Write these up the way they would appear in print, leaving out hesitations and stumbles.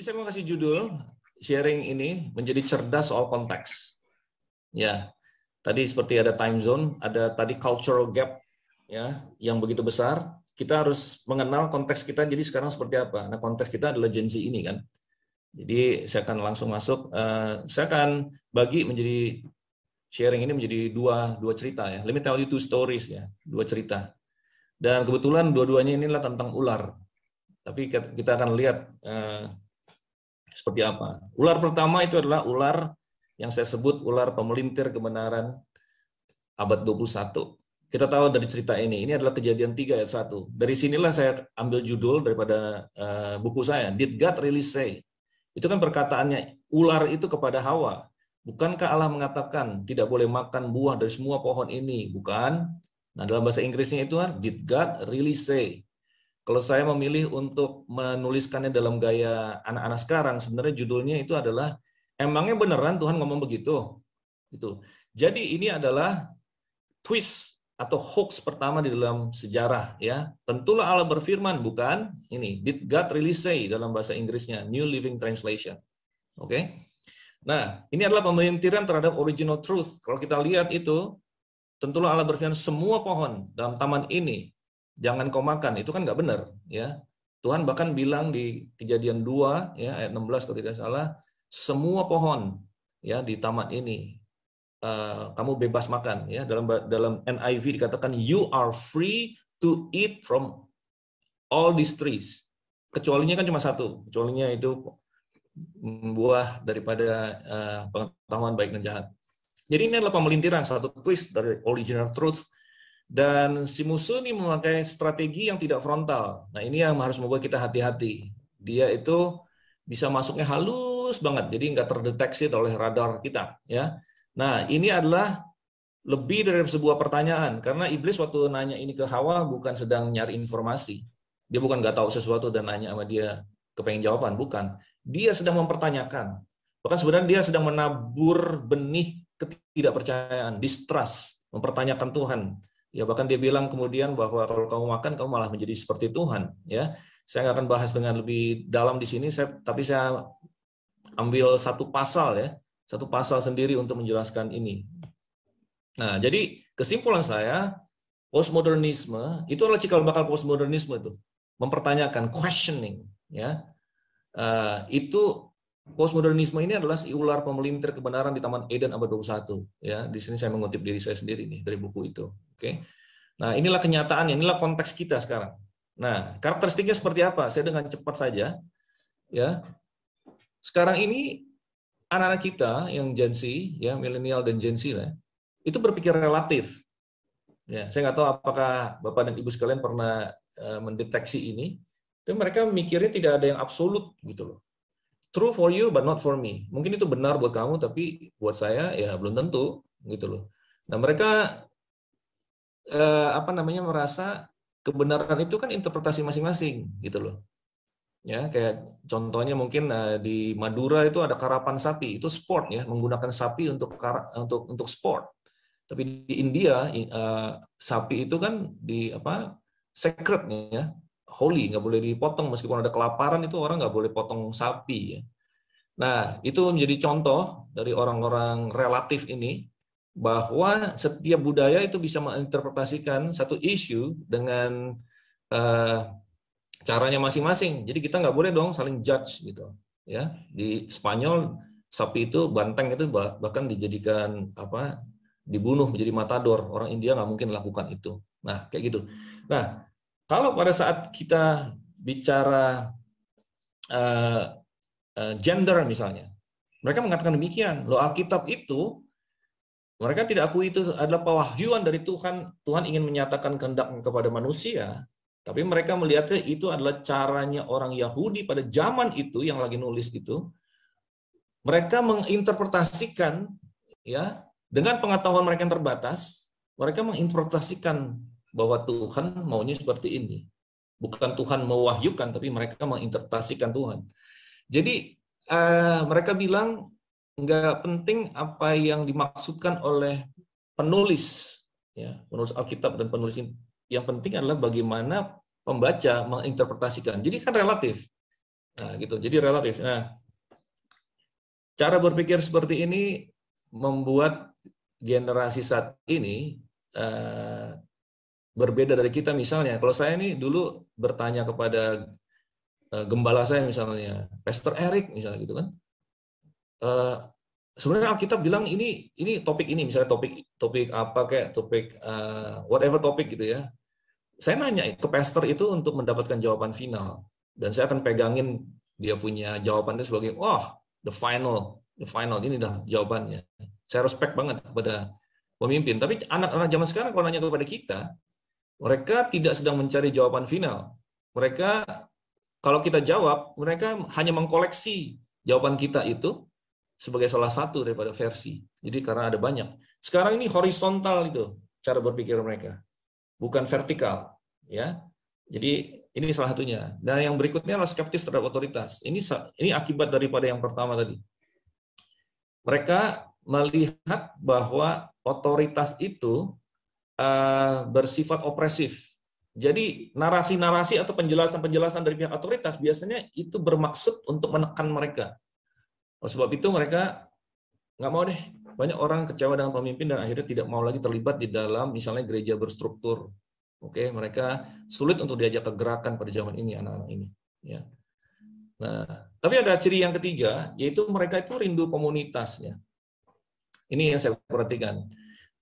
saya mau kasih judul sharing ini menjadi cerdas soal konteks. Ya, tadi seperti ada time zone, ada tadi cultural gap, ya, yang begitu besar. Kita harus mengenal konteks kita. Jadi sekarang seperti apa? Nah, konteks kita adalah Gen Z ini kan. Jadi saya akan langsung masuk. Saya akan bagi menjadi sharing ini menjadi dua cerita ya. Let me tell you two stories ya, dua cerita. Dan kebetulan dua-duanya inilah tentang ular. Tapi kita akan lihat seperti apa. Ular pertama itu adalah ular yang saya sebut ular pemelintir kebenaran abad 21. Kita tahu dari cerita ini adalah Kejadian 3 ayat 1. Dari sinilah saya ambil judul daripada buku saya, Did God Really Say? Itu kan perkataannya ular itu kepada Hawa. Bukankah Allah mengatakan tidak boleh makan buah dari semua pohon ini? Bukan. Nah, dalam bahasa Inggrisnya itu Did God Really Say? Kalau saya memilih untuk menuliskannya dalam gaya anak-anak sekarang, sebenarnya judulnya itu adalah emangnya beneran Tuhan ngomong begitu? Gitu. Jadi ini adalah twist atau hoax pertama di dalam sejarah ya. Tentulah Allah berfirman, bukan? Ini Did God Really Say dalam bahasa Inggrisnya, New Living Translation. Oke. Nah, ini adalah pemelintiran terhadap original truth. Kalau kita lihat itu, tentulah Allah berfirman semua pohon dalam taman ini jangan kau makan. Itu kan nggak benar ya. Tuhan bahkan bilang di Kejadian 2 ya ayat 16 kalau tidak salah, semua pohon ya di taman ini kamu bebas makan ya. Dalam NIV dikatakan you are free to eat from all these trees. Kecualinya kan cuma satu, kecualinya itu buah daripada pengetahuan baik dan jahat. Jadi ini adalah pemelintiran, suatu twist dari original truth, dan si musuh ini memakai strategi yang tidak frontal. Nah, ini yang harus membuat kita hati-hati. Dia itu bisa masuknya halus banget, jadi nggak terdeteksi oleh radar kita ya. Nah, ini adalah lebih dari sebuah pertanyaan, karena iblis waktu nanya ini ke Hawa bukan sedang nyari informasi. Dia bukan nggak tahu sesuatu dan nanya sama dia kepengen jawaban, bukan. Dia sedang mempertanyakan. Bahkan sebenarnya dia sedang menabur benih ketidakpercayaan, distrust, mempertanyakan Tuhan. Ya, bahkan dia bilang kemudian bahwa kalau kamu makan, kamu malah menjadi seperti Tuhan. Ya, saya nggak akan bahas dengan lebih dalam di sini, tapi saya ambil satu pasal sendiri untuk menjelaskan ini. Nah, jadi kesimpulan saya, postmodernisme itu adalah cikal bakal postmodernisme itu, mempertanyakan, questioning, ya. Itu postmodernisme ini adalah si ular pemelintir kebenaran di Taman Eden abad 21. Ya, di sini saya mengutip diri saya sendiri nih dari buku itu. Oke. Nah, inilah kenyataannya, inilah konteks kita sekarang. Nah, karakteristiknya seperti apa? Saya dengan cepat saja, ya. Sekarang ini anak-anak kita yang Gen Z, ya milenial dan Gen Z lah, itu berpikir relatif. Ya, saya nggak tahu apakah Bapak dan Ibu sekalian pernah mendeteksi ini. Tapi mereka mikirnya tidak ada yang absolut gitu loh. True for you but not for me. Mungkin itu benar buat kamu tapi buat saya ya belum tentu gitu loh. Nah, mereka merasa kebenaran itu kan interpretasi masing-masing gitu loh. Ya, kayak contohnya mungkin di Madura itu ada karapan sapi, itu sport ya, menggunakan sapi untuk sport. Tapi di India sapi itu kan sacred ya, holy, nggak boleh dipotong meskipun ada kelaparan itu orang nggak boleh potong sapi ya. Nah, itu menjadi contoh dari orang-orang relatif ini bahwa setiap budaya itu bisa menginterpretasikan satu isu dengan caranya masing-masing. Jadi kita nggak boleh dong saling judge gitu. Ya, di Spanyol sapi itu banteng itu bahkan dijadikan dibunuh menjadi matador. Orang India nggak mungkin lakukan itu. Nah, kayak gitu. Nah, kalau pada saat kita bicara gender misalnya, mereka mengatakan demikian. Loh, Alkitab itu mereka tidak akui itu adalah pewahyuan dari Tuhan. Tuhan ingin menyatakan kehendak kepada manusia. Tapi mereka melihatnya itu adalah caranya orang Yahudi pada zaman itu yang lagi nulis itu. Mereka menginterpretasikan ya dengan pengetahuan mereka yang terbatas, mereka menginterpretasikan bahwa Tuhan maunya seperti ini. Bukan Tuhan mewahyukan, tapi mereka menginterpretasikan Tuhan. Jadi mereka bilang nggak penting apa yang dimaksudkan oleh penulis, ya penulis Alkitab dan penulis ini. Yang penting adalah bagaimana pembaca menginterpretasikan. Jadi kan relatif. Nah, gitu. Jadi relatif. Nah, cara berpikir seperti ini membuat generasi saat ini berbeda dari kita. Misalnya, kalau saya ini dulu bertanya kepada gembala saya misalnya, Pastor Eric misalnya gitu kan, sebenarnya Alkitab bilang ini topik ini, misalnya topik apa kayak topik whatever topik gitu ya. Saya nanya ke pastor itu untuk mendapatkan jawaban final, dan saya akan pegangin dia punya jawaban itu sebagai the final ini dah jawabannya. Saya respect banget kepada pemimpin. Tapi anak-anak zaman sekarang kalau nanya kepada kita, mereka tidak sedang mencari jawaban final. Mereka kalau kita jawab, mereka hanya mengkoleksi jawaban kita itu sebagai salah satu daripada versi. Jadi karena ada banyak. Sekarang ini horizontal itu cara berpikir mereka, bukan vertikal, ya. Jadi ini salah satunya. Dan yang berikutnya adalah skeptis terhadap otoritas. Ini akibat daripada yang pertama tadi. Mereka melihat bahwa otoritas itu bersifat opresif. Jadi narasi-narasi atau penjelasan-penjelasan dari pihak otoritas biasanya itu bermaksud untuk menekan mereka. Oleh sebab itu mereka nggak mau deh. Banyak orang kecewa dengan pemimpin dan akhirnya tidak mau lagi terlibat di dalam misalnya gereja berstruktur. Oke, mereka sulit untuk diajak ke gerakan pada zaman ini, anak-anak ini. Ya. Nah, tapi ada ciri yang ketiga, yaitu mereka itu rindu komunitasnya. Ini yang saya perhatikan.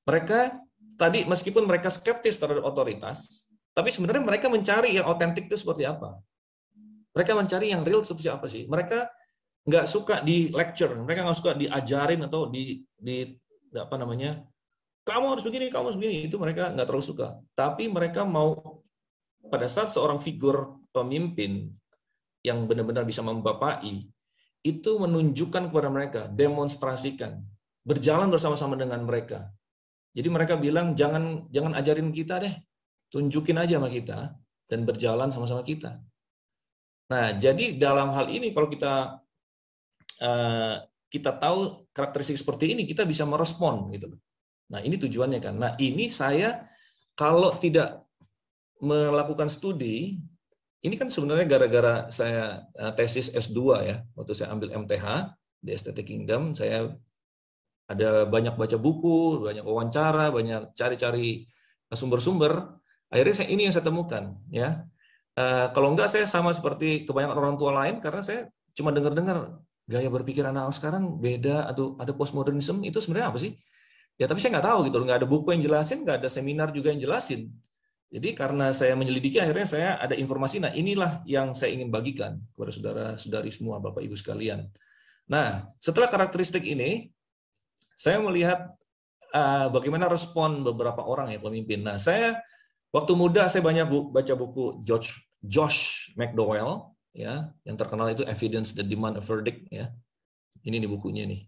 Mereka tadi meskipun mereka skeptis terhadap otoritas, tapi sebenarnya mereka mencari yang otentik itu seperti apa. Mereka mencari yang real seperti apa sih. Mereka nggak suka di lecture, mereka nggak suka diajarin atau di apa namanya, kamu harus begini, kamu harus begini, itu mereka nggak terlalu suka. Tapi mereka mau pada saat seorang figur pemimpin yang benar-benar bisa membapai, itu menunjukkan kepada mereka, demonstrasikan, berjalan bersama-sama dengan mereka. Jadi mereka bilang jangan ajarin kita deh, tunjukin aja sama kita dan berjalan sama-sama kita. Nah, jadi dalam hal ini kalau kita tahu karakteristik seperti ini, kita bisa merespon gitu. Nah, ini tujuannya kan. Nah, ini saya kalau tidak melakukan studi, ini kan sebenarnya gara-gara saya tesis S2 ya, waktu saya ambil MTH di Aesthetic Kingdom, saya ada banyak baca buku, banyak wawancara, banyak cari-cari sumber-sumber. Akhirnya ini yang saya temukan ya. Kalau enggak saya sama seperti kebanyakan orang tua lain karena saya cuma dengar-dengar gaya berpikir anak sekarang beda atau ada postmodernism, itu sebenarnya apa sih? Ya tapi saya nggak tahu gitu, nggak ada buku yang jelasin, nggak ada seminar juga yang jelasin. Jadi karena saya menyelidiki akhirnya saya ada informasi. Nah inilah yang saya ingin bagikan kepada saudara-saudari semua, Bapak Ibu sekalian. Nah setelah karakteristik ini, saya melihat bagaimana respon beberapa orang ya pemimpin. Nah saya waktu muda saya banyak baca buku Josh McDowell ya, yang terkenal itu Evidence That Demand a Verdict ya. Ini nih bukunya nih.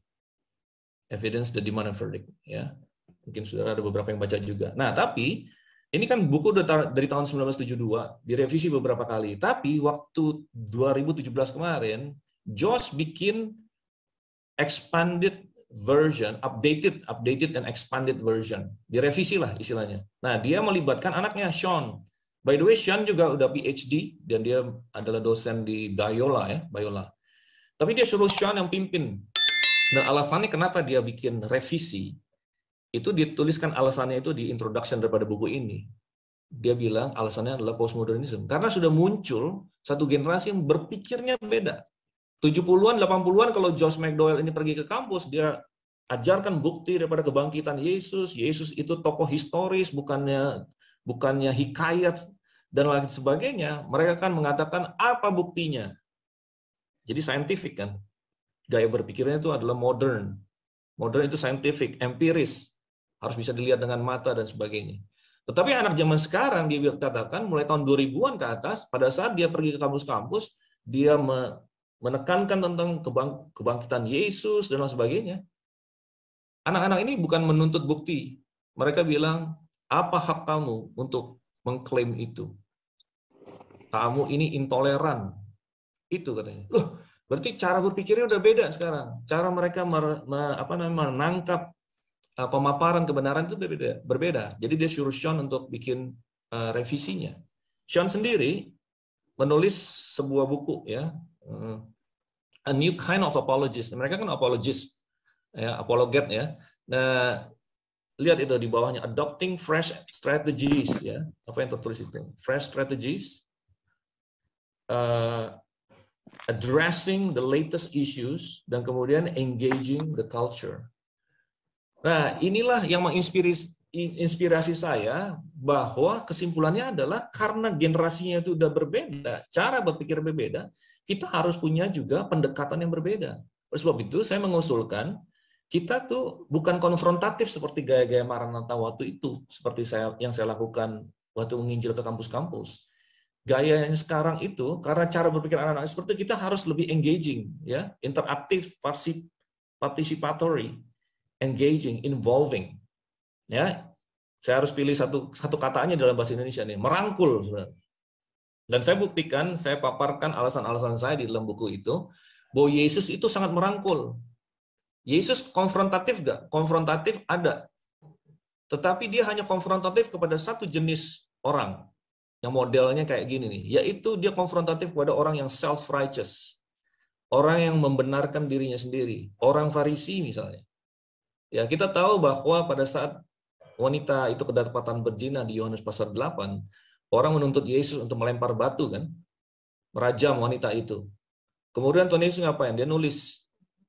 Evidence That Demand a Verdict ya. Mungkin saudara ada beberapa yang baca juga. Nah, tapi ini kan buku dari tahun 1972, direvisi beberapa kali. Tapi waktu 2017 kemarin, Josh bikin expanded version, updated and expanded version. Direvisi lah istilahnya. Nah, dia melibatkan anaknya Sean. By the way, Sean juga udah PhD dan dia adalah dosen di Biola. Tapi dia suruh Sean yang pimpin. Dan alasannya kenapa dia bikin revisi, itu dituliskan alasannya itu di introduction daripada buku ini. Dia bilang alasannya adalah postmodernism. Karena sudah muncul satu generasi yang berpikirnya beda. 70-an, 80-an kalau Josh McDowell ini pergi ke kampus, dia ajarkan bukti daripada kebangkitan Yesus. Yesus itu tokoh historis, bukannya hikayat dan lain sebagainya. Mereka kan mengatakan apa buktinya. Jadi saintifik kan. Gaya berpikirnya itu adalah modern. Modern itu scientific, empiris. Harus bisa dilihat dengan mata dan sebagainya. Tetapi anak zaman sekarang, dia katakan mulai tahun 2000-an ke atas, pada saat dia pergi ke kampus-kampus, dia menekankan tentang kebangkitan Yesus dan lain sebagainya. Anak-anak ini bukan menuntut bukti. Mereka bilang, apa hak kamu untuk mengklaim itu? Kamu ini intoleran. Itu katanya. Loh, berarti cara berpikirnya udah beda sekarang. Cara mereka menangkap pemaparan kebenaran itu berbeda. Jadi dia suruh Sean untuk bikin revisinya. Sean sendiri menulis sebuah buku ya, a new kind of apologist. Mereka kan apologist, ya, apologet ya. Nah, lihat itu di bawahnya, adopting fresh strategies, ya. Apa yang tertulis itu? Fresh strategies, addressing the latest issues, dan kemudian engaging the culture. Nah, inilah yang menginspirasi saya, bahwa kesimpulannya adalah karena generasinya itu udah berbeda, cara berpikir berbeda, kita harus punya juga pendekatan yang berbeda. Oleh sebab itu, saya mengusulkan kita tuh bukan konfrontatif seperti gaya-gaya Maranatha waktu itu, seperti yang saya lakukan waktu menginjil ke kampus-kampus. Gaya yang sekarang itu, karena cara berpikir anak-anak seperti itu, kita harus lebih engaging, ya, interaktif, participatory, engaging, involving. Ya, saya harus pilih satu katanya dalam bahasa Indonesia nih, merangkul sebenarnya. Dan saya buktikan, saya paparkan alasan-alasan saya di dalam buku itu, bahwa Yesus itu sangat merangkul. Yesus konfrontatif nggak? Konfrontatif ada. Tetapi dia hanya konfrontatif kepada satu jenis orang, yang modelnya kayak gini nih, yaitu dia konfrontatif kepada orang yang self-righteous, orang yang membenarkan dirinya sendiri, orang Farisi misalnya. Ya, kita tahu bahwa pada saat wanita itu kedapatan berzina di Yohanes pasal 8, orang menuntut Yesus untuk melempar batu kan, merajam wanita itu. Kemudian Tuhan Yesus ngapain? Dia nulis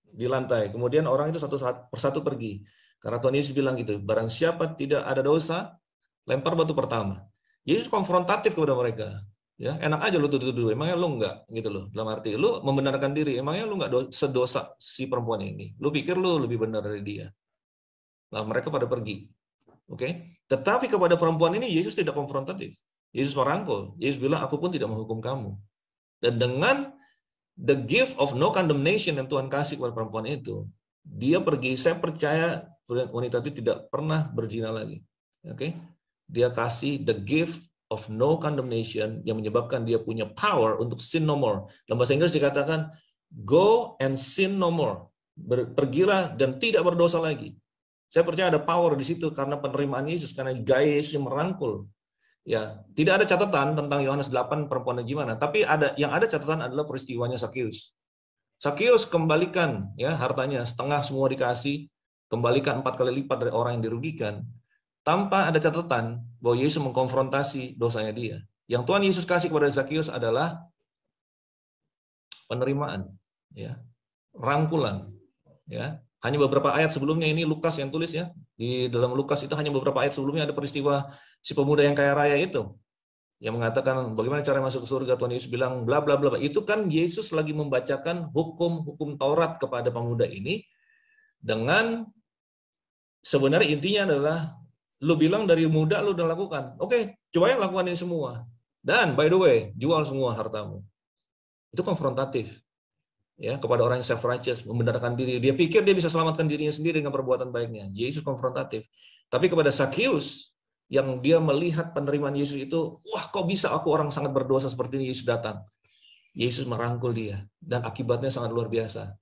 di lantai. Kemudian orang itu satu persatu pergi. Karena Tuhan Yesus bilang gitu, barang siapa tidak ada dosa, lempar batu pertama. Yesus konfrontatif kepada mereka. Ya, enak aja lu tuduh-tuduh, emangnya lu enggak gitu loh. Dalam arti lu membenarkan diri, emangnya lu enggak sedosa si perempuan ini. Lu pikir lu lebih benar dari dia. Nah, mereka pada pergi. Oke. Tetapi kepada perempuan ini Yesus tidak konfrontatif. Yesus merangkul. Yesus bilang, aku pun tidak menghukum kamu. Dan dengan the gift of no condemnation yang Tuhan kasih kepada perempuan itu, dia pergi. Saya percaya wanita itu tidak pernah berzina lagi. Oke. Dia kasih the gift of no condemnation yang menyebabkan dia punya power untuk sin no more. Dalam bahasa Inggris dikatakan, go and sin no more. Pergilah dan tidak berdosa lagi. Saya percaya ada power di situ karena penerimaan Yesus, karena gaya Yesus yang merangkul. Ya, tidak ada catatan tentang Yohanes 8 perempuannya gimana, tapi yang ada catatan adalah peristiwanya Sakeus. Sakeus kembalikan ya hartanya, setengah semua dikasih, kembalikan 4 kali lipat dari orang yang dirugikan. Tanpa ada catatan bahwa Yesus mengkonfrontasi dosanya dia. Yang Tuhan Yesus kasih kepada Sakeus adalah penerimaan, ya, rangkulan, ya. Hanya beberapa ayat sebelumnya, ini Lukas yang tulis ya. Di dalam Lukas itu hanya beberapa ayat sebelumnya ada peristiwa si pemuda yang kaya raya itu. Yang mengatakan bagaimana cara masuk ke surga, Tuhan Yesus bilang bla bla bla. Itu kan Yesus lagi membacakan hukum-hukum Taurat kepada pemuda ini dengan sebenarnya intinya adalah lu bilang dari muda lu udah lakukan. Oke, coba yang lakukan ini semua. Dan by the way, jual semua hartamu. Itu konfrontatif. Ya, kepada orang yang self-righteous, membenarkan diri. Dia pikir dia bisa selamatkan dirinya sendiri dengan perbuatan baiknya. Yesus konfrontatif. Tapi kepada Sakeus, yang dia melihat penerimaan Yesus itu, wah kok bisa aku orang sangat berdosa seperti ini, Yesus datang. Yesus merangkul dia. Dan akibatnya sangat luar biasa.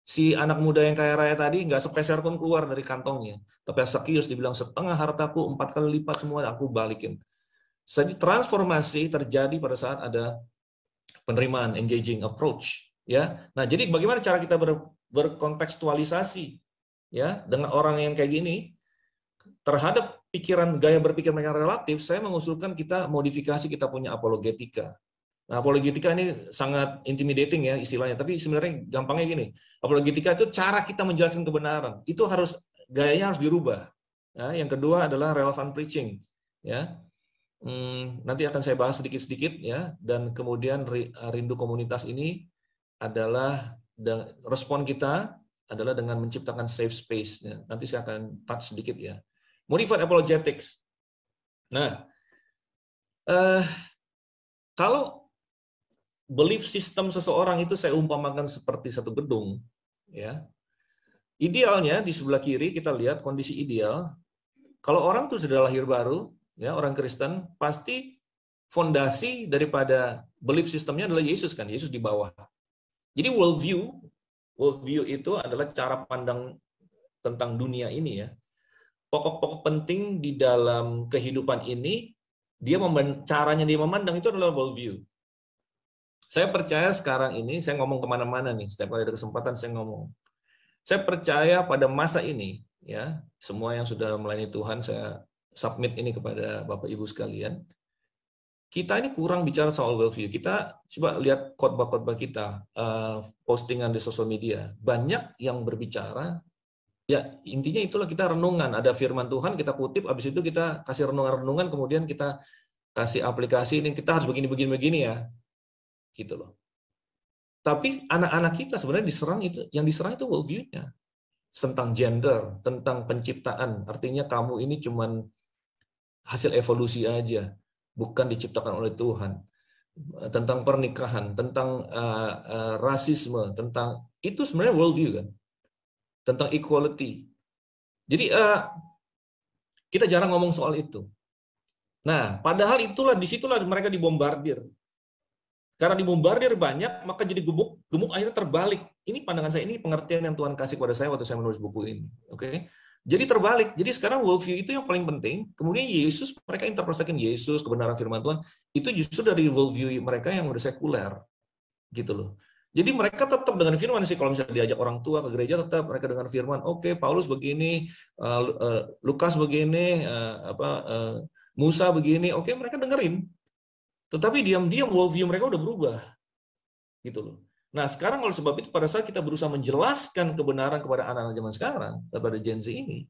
Si anak muda yang kaya raya tadi, nggak sepeser pun keluar dari kantongnya. Tapi Sakeus dibilang, setengah hartaku, 4 kali lipat semua aku balikin. Jadi transformasi terjadi pada saat ada penerimaan, engaging approach. Ya, nah jadi bagaimana cara kita berkontekstualisasi ya dengan orang yang kayak gini terhadap gaya berpikir mereka relatif? Saya mengusulkan kita modifikasi, kita punya apologetika. Nah, apologetika ini sangat intimidating ya istilahnya, tapi sebenarnya gampangnya gini, apologetika itu cara kita menjelaskan kebenaran, itu gayanya harus dirubah. Ya, yang kedua adalah relevant preaching, ya. Nanti akan saya bahas sedikit-sedikit ya, dan kemudian rindu komunitas ini adalah respon kita adalah dengan menciptakan safe space. Nanti saya akan touch sedikit ya. Modified apologetics. Nah, kalau belief system seseorang itu saya umpamakan seperti satu gedung, ya. Idealnya di sebelah kiri kita lihat kondisi ideal. Kalau orang itu sudah lahir baru, ya orang Kristen, pasti fondasi daripada belief systemnya adalah Yesus kan, Yesus di bawah. Jadi worldview itu adalah cara pandang tentang dunia ini ya. Pokok-pokok penting di dalam kehidupan ini, caranya dia memandang itu adalah worldview. Saya percaya sekarang ini, saya ngomong kemana-mana nih, setiap kali ada kesempatan saya ngomong. Saya percaya pada masa ini, ya, semua yang sudah melayani Tuhan, saya submit ini kepada Bapak Ibu sekalian. Kita ini kurang bicara soal worldview. Kita coba lihat khotbah-khotbah kita, postingan di sosial media. Banyak yang berbicara, ya intinya itulah kita renungan. Ada firman Tuhan, kita kutip, habis itu kita kasih renungan-renungan, kemudian kita kasih aplikasi ini, kita harus begini-begini ya. Gitu loh. Tapi anak-anak kita sebenarnya diserang itu, yang diserang itu worldview-nya. Tentang gender, tentang penciptaan. Artinya kamu ini cuman hasil evolusi aja, bukan diciptakan oleh Tuhan. Tentang pernikahan, tentang rasisme, tentang itu sebenarnya worldview kan, tentang equality. Jadi kita jarang ngomong soal itu. Nah, padahal disitulah mereka dibombardir. Karena dibombardir banyak, maka jadi gemuk akhirnya terbalik. Ini pandangan saya, ini pengertian yang Tuhan kasih kepada saya waktu saya menulis buku ini. Oke, jadi terbalik. Jadi sekarang worldview itu yang paling penting. Kemudian Yesus, mereka interpretasikan Yesus, kebenaran firman Tuhan, itu justru dari worldview mereka yang udah sekuler, gitu loh. Jadi mereka tetap dengan firman sih, kalau misalnya diajak orang tua ke gereja, tetap mereka dengan firman. Oke, Paulus begini, Lukas begini, Musa begini. Oke, mereka dengerin. Tetapi diam-diam worldview mereka udah berubah, gitu loh. Nah, sekarang kalau sebab itu pada saat kita berusaha menjelaskan kebenaran kepada anak-anak zaman sekarang, kepada Gen Z ini,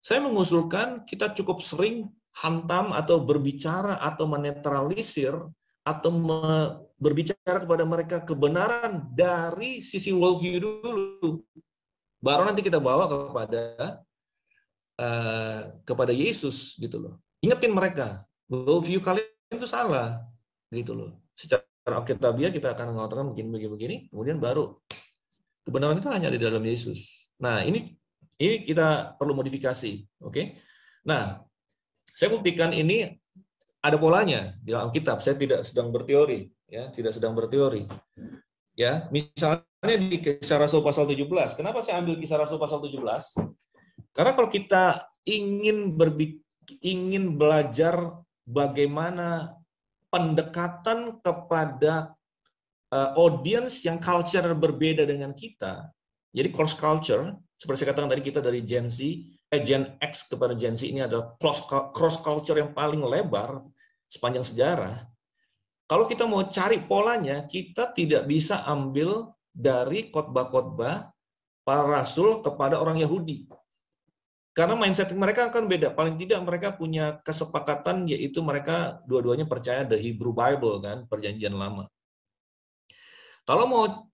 saya mengusulkan kita cukup sering hantam atau berbicara atau menetralisir atau berbicara kepada mereka kebenaran dari sisi worldview dulu, baru nanti kita bawa kepada Yesus, gitu loh. Ingetin mereka, worldview kalian itu salah, gitu loh. Secara alkitabiah kita akan mengatakan begini, kemudian baru kebenaran itu hanya di dalam Yesus. Nah, ini kita perlu modifikasi, oke? Nah, saya buktikan ini ada polanya di dalam kitab. Saya tidak sedang berteori, ya, tidak sedang berteori. Ya, misalnya di Kisah Rasul pasal 17. Kenapa saya ambil Kisah Rasul pasal 17? Karena kalau kita ingin belajar bagaimana pendekatan kepada audience yang culture berbeda dengan kita, jadi cross culture, seperti saya katakan tadi, kita dari Gen X kepada Gen Z ini adalah cross culture yang paling lebar sepanjang sejarah. Kalau kita mau cari polanya, kita tidak bisa ambil dari khotbah-khotbah para rasul kepada orang Yahudi. Karena mindset mereka akan beda. Paling tidak mereka punya kesepakatan, yaitu mereka dua-duanya percaya the Hebrew Bible, kan, perjanjian lama. Kalau mau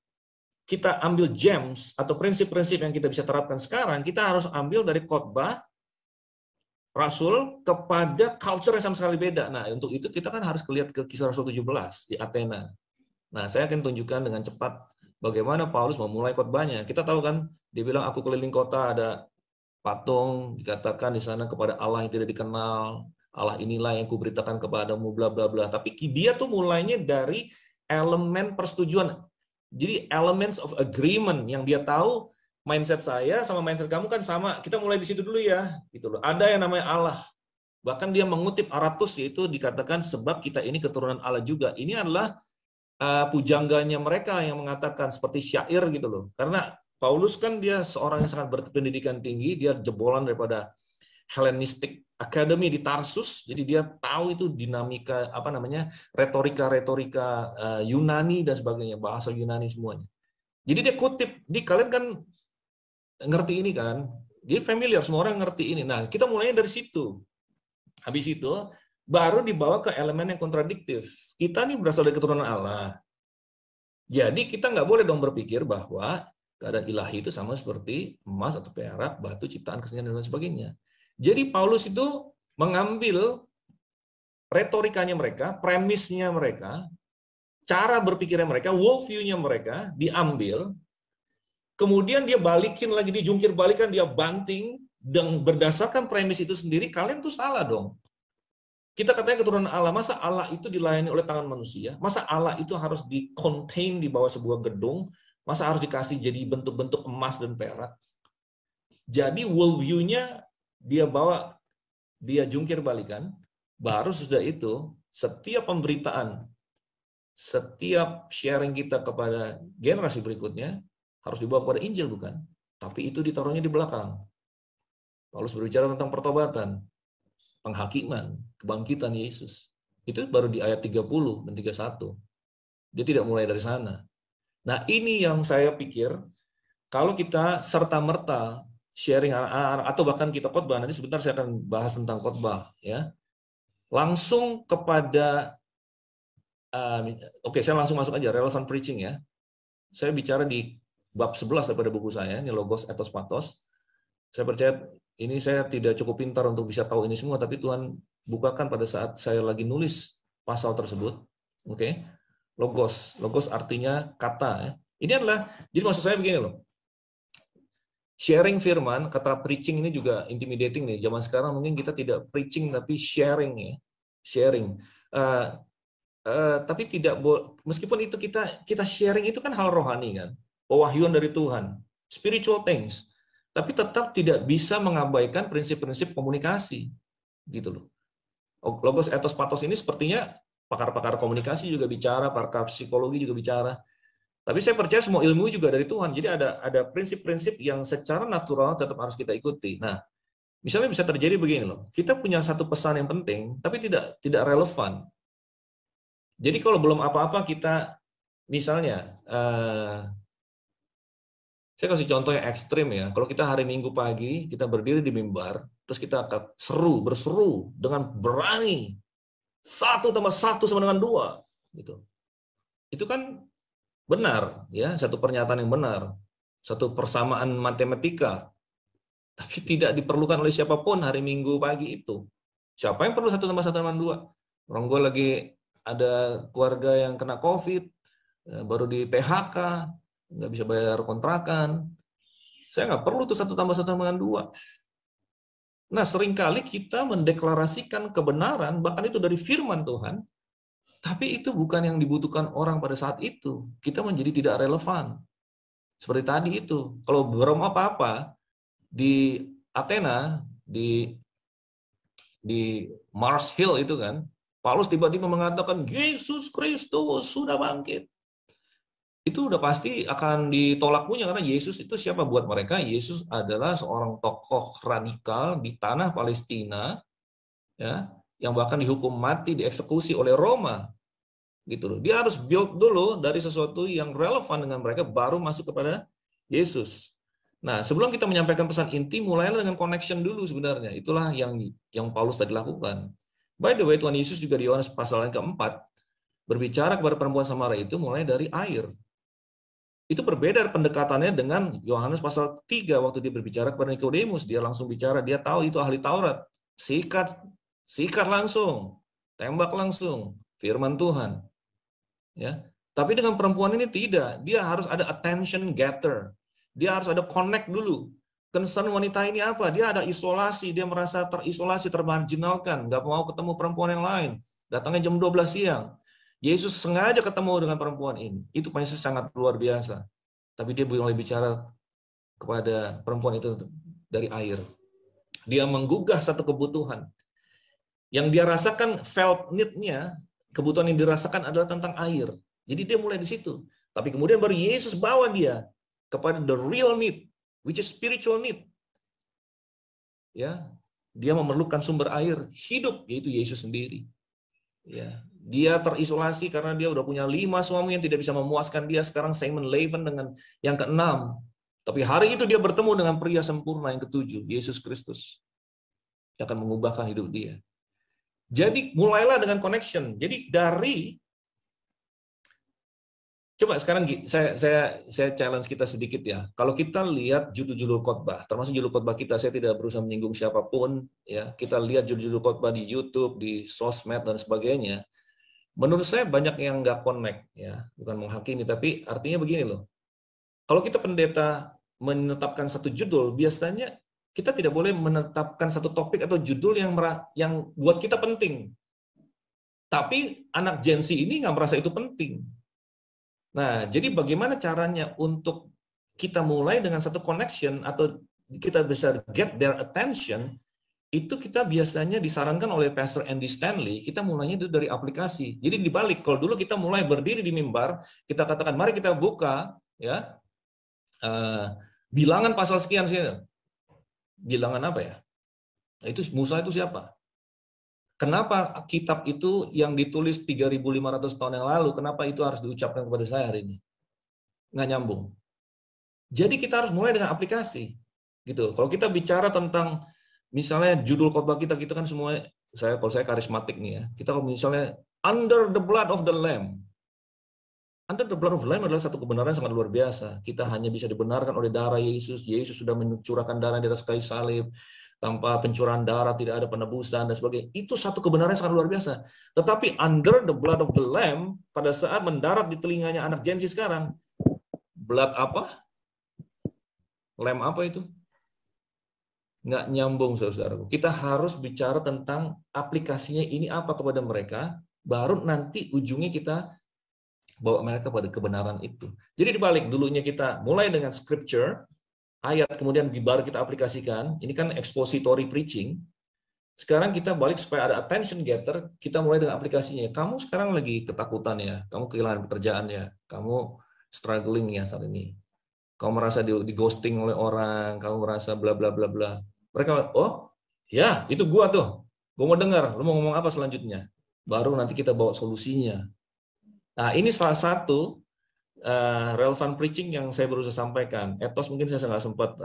kita ambil gems atau prinsip-prinsip yang kita bisa terapkan sekarang, kita harus ambil dari khotbah Rasul kepada culture yang sama sekali beda. Nah, untuk itu kita kan harus lihat ke Kisah Rasul 17 di Athena. Nah, saya akan tunjukkan dengan cepat bagaimana Paulus memulai khotbahnya. Kita tahu kan, dia bilang, aku keliling kota, ada patung, dikatakan di sana kepada Allah yang tidak dikenal, Allah inilah yang kuberitakan kepadamu, bla bla bla. Tapi dia tuh mulainya dari elemen persetujuan. Jadi elements of agreement yang dia tahu, mindset saya sama mindset kamu kan sama. Kita mulai di situ dulu ya, gitu loh. Ada yang namanya Allah. Bahkan dia mengutip Aratus, yaitu dikatakan sebab kita ini keturunan Allah juga. Ini adalah pujangganya mereka yang mengatakan seperti syair gitu loh. Karena Paulus kan dia seorang yang sangat berpendidikan tinggi, dia jebolan daripada Hellenistic Academy di Tarsus, jadi dia tahu itu dinamika retorika Yunani dan sebagainya, bahasa Yunani semuanya. Jadi dia kutip, kalian kan ngerti ini kan, jadi familiar, semua orang ngerti ini. Nah, kita mulainya dari situ. Habis itu baru dibawa ke elemen yang kontradiktif. Kita nih berasal dari keturunan Allah. Jadi kita nggak boleh dong berpikir bahwa keadaan ilahi itu sama seperti emas atau perak, batu, ciptaan, kesenian, dan sebagainya. Jadi Paulus itu mengambil retorikanya mereka, premisnya mereka, cara berpikirnya mereka, worldview-nya mereka, diambil, kemudian dia balikin lagi, dijungkir balikan, dia banting, dan berdasarkan premis itu sendiri, kalian tuh salah dong. Kita katanya keturunan Allah, masa Allah itu dilayani oleh tangan manusia? Masa Allah itu harus di-contain di bawah sebuah gedung? Masa harus dikasih jadi bentuk-bentuk emas dan perak? Jadi worldview-nya dia bawa, dia jungkir balikan, baru sudah itu, setiap pemberitaan, setiap sharing kita kepada generasi berikutnya harus dibawa kepada Injil, bukan? Tapi itu ditaruhnya di belakang. Paulus berbicara tentang pertobatan, penghakiman, kebangkitan Yesus. Itu baru di ayat 30 dan 31. Dia tidak mulai dari sana. Nah, ini yang saya pikir kalau kita serta-merta sharing anak-anak atau bahkan kita khotbah, nanti sebentar saya akan bahas tentang khotbah, ya. Langsung kepada oke, saya langsung masuk aja relevant preaching, ya. Saya bicara di bab 11 daripada buku saya, ini Logos Ethos Pathos. Saya percaya ini saya tidak cukup pintar untuk bisa tahu ini semua, tapi Tuhan bukakan pada saat saya lagi nulis pasal tersebut. Oke. Logos artinya kata, ya. Ini adalah, jadi maksud saya begini loh. Sharing firman, kata preaching ini juga intimidating nih. Zaman sekarang mungkin kita tidak preaching tapi sharing, ya. Sharing. Tapi tidak meskipun itu kita sharing itu kan hal rohani kan, pewahyuan dari Tuhan, spiritual things. Tapi tetap tidak bisa mengabaikan prinsip-prinsip komunikasi, gitu loh. Logos Ethos Pathos ini sepertinya pakar-pakar komunikasi juga bicara, pakar psikologi juga bicara. Tapi saya percaya semua ilmu juga dari Tuhan. Jadi ada prinsip-prinsip yang secara natural tetap harus kita ikuti. Nah, misalnya bisa terjadi begini loh. Kita punya satu pesan yang penting, tapi tidak relevan. Jadi kalau belum apa-apa kita, misalnya, saya kasih contoh yang ekstrim ya. Kalau kita hari Minggu pagi, kita berdiri di mimbar, terus kita akan berseru dengan berani, 1 tambah 1 sama dengan 2. Gitu. Itu kan benar, ya, satu pernyataan yang benar, satu persamaan matematika, tapi tidak diperlukan oleh siapapun hari Minggu pagi itu. Siapa yang perlu 1 tambah 1 tambah 2? Orang gue lagi ada keluarga yang kena COVID, baru di PHK, nggak bisa bayar kontrakan. Saya nggak perlu tuh 1 tambah 1 tambah 2. Nah, seringkali kita mendeklarasikan kebenaran, bahkan itu dari firman Tuhan, tapi itu bukan yang dibutuhkan orang pada saat itu. Kita menjadi tidak relevan. Seperti tadi itu. Kalau belum apa-apa, di Athena, di Mars Hill itu kan, Paulus tiba-tiba mengatakan, Yesus Kristus sudah bangkit. Itu udah pasti akan ditolak punya, karena Yesus itu siapa buat mereka? Yesus adalah seorang tokoh radikal di tanah Palestina, ya, yang bahkan dihukum mati, dieksekusi oleh Roma, gitu loh. Dia harus build dulu dari sesuatu yang relevan dengan mereka, baru masuk kepada Yesus. Nah, sebelum kita menyampaikan pesan inti, mulailah dengan connection dulu sebenarnya. Itulah yang Paulus tadi lakukan. By the way, Tuhan Yesus juga di Yohanes pasal yang keempat berbicara kepada perempuan Samaria itu mulai dari air. Itu berbeda pendekatannya dengan Yohanes pasal 3 waktu dia berbicara kepada Nikodemus. Dia langsung bicara, dia tahu itu ahli Taurat. Sikat langsung, tembak langsung, firman Tuhan. Ya. Tapi dengan perempuan ini tidak, dia harus ada attention getter. Dia harus ada connect dulu. Concern wanita ini apa? Dia ada isolasi, dia merasa terisolasi, termarginalkan, nggak mau ketemu perempuan yang lain. Datangnya jam 12 siang. Yesus sengaja ketemu dengan perempuan ini. Itu pasti sangat luar biasa. Tapi dia mulai bicara kepada perempuan itu dari air. Dia menggugah satu kebutuhan. Yang dia rasakan felt need-nya, kebutuhan yang dirasakan adalah tentang air. Jadi dia mulai di situ. Tapi kemudian baru Yesus bawa dia kepada the real need, which is spiritual need. Ya, dia memerlukan sumber air hidup, yaitu Yesus sendiri. Ya, dia terisolasi karena dia udah punya 5 suami yang tidak bisa memuaskan dia. Sekarang Simon Levin dengan yang ke-6. Tapi hari itu dia bertemu dengan pria sempurna yang ke-7, Yesus Kristus. Dia akan mengubahkan hidup dia. Jadi mulailah dengan connection. Jadi coba sekarang saya challenge kita sedikit ya. Kalau kita lihat judul-judul khotbah, termasuk judul khotbah kita, saya tidak berusaha menyinggung siapapun ya. Kita lihat judul-judul khotbah di YouTube, di sosmed dan sebagainya. Menurut saya banyak yang nggak connect ya, bukan menghakimi, tapi artinya begini loh. Kalau kita pendeta menetapkan satu judul, biasanya kita tidak boleh menetapkan satu topik atau judul yang buat kita penting. Tapi anak Gen Z ini nggak merasa itu penting. Nah, jadi bagaimana caranya untuk kita mulai dengan satu connection atau kita bisa get their attention, itu kita biasanya disarankan oleh Pastor Andy Stanley, kita mulainya itu dari aplikasi. Jadi dibalik, kalau dulu kita mulai berdiri di mimbar, kita katakan, mari kita buka, ya, bilangan pasal sekian, bilangan apa ya? Nah, itu Musa itu siapa? Kenapa kitab itu yang ditulis 3.500 tahun yang lalu, kenapa itu harus diucapkan kepada saya hari ini? Nggak nyambung. Jadi kita harus mulai dengan aplikasi. Gitu. Kalau kita bicara tentang misalnya judul khotbah kita kan semua, kalau saya karismatik nih ya. Kita kalau misalnya under the blood of the lamb. Under the blood of the lamb adalah satu kebenaran yang sangat luar biasa. Kita hanya bisa dibenarkan oleh darah Yesus. Yesus sudah mencurahkan darah di atas kayu salib. Tanpa pencurahan darah tidak ada penebusan dan sebagainya. Itu satu kebenaran yang sangat luar biasa. Tetapi under the blood of the lamb, pada saat mendarat di telinganya anak Gen Z sekarang, blood apa? Lamb apa itu? Nggak nyambung, saudara-saudaraku. Kita harus bicara tentang aplikasinya ini apa kepada mereka, baru nanti ujungnya kita bawa mereka pada kebenaran itu. Jadi dibalik, dulunya kita mulai dengan scripture, ayat, kemudian baru kita aplikasikan. Ini kan expository preaching. Sekarang kita balik supaya ada attention getter, kita mulai dengan aplikasinya. Kamu sekarang lagi ketakutan ya, kamu kehilangan pekerjaan ya, kamu struggling ya saat ini. Kamu merasa di ghosting oleh orang, kamu merasa bla bla bla bla. Mereka, oh ya itu gua tuh, gua mau dengar, lu mau ngomong apa selanjutnya? Baru nanti kita bawa solusinya. Nah ini salah satu relevan preaching yang saya berusaha sampaikan. Ethos mungkin saya nggak sempat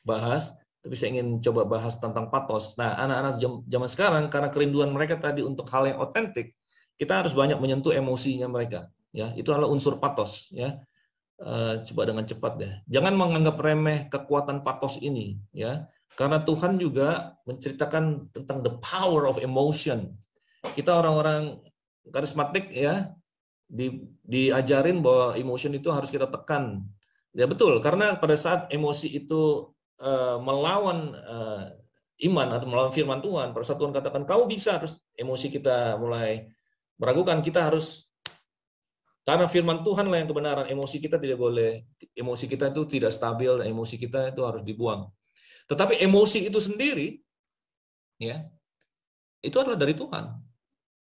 bahas, tapi saya ingin coba bahas tentang pathos. Nah anak-anak zaman sekarang karena kerinduan mereka tadi untuk hal yang otentik, kita harus banyak menyentuh emosinya mereka. Ya itu adalah unsur pathos. Ya. Coba dengan cepat deh. Jangan menganggap remeh kekuatan pathos ini, ya. Karena Tuhan juga menceritakan tentang the power of emotion. Kita orang-orang karismatik ya diajarin bahwa emotion itu harus kita tekan. Ya betul, karena pada saat emosi itu melawan iman atau melawan firman Tuhan, pada saat Tuhan katakan kamu bisa, terus emosi kita mulai meragukan, kita harus. Karena firman Tuhan lah yang kebenaran, emosi kita tidak boleh, emosi kita itu tidak stabil, emosi kita itu harus dibuang. Tetapi emosi itu sendiri, ya, itu adalah dari Tuhan.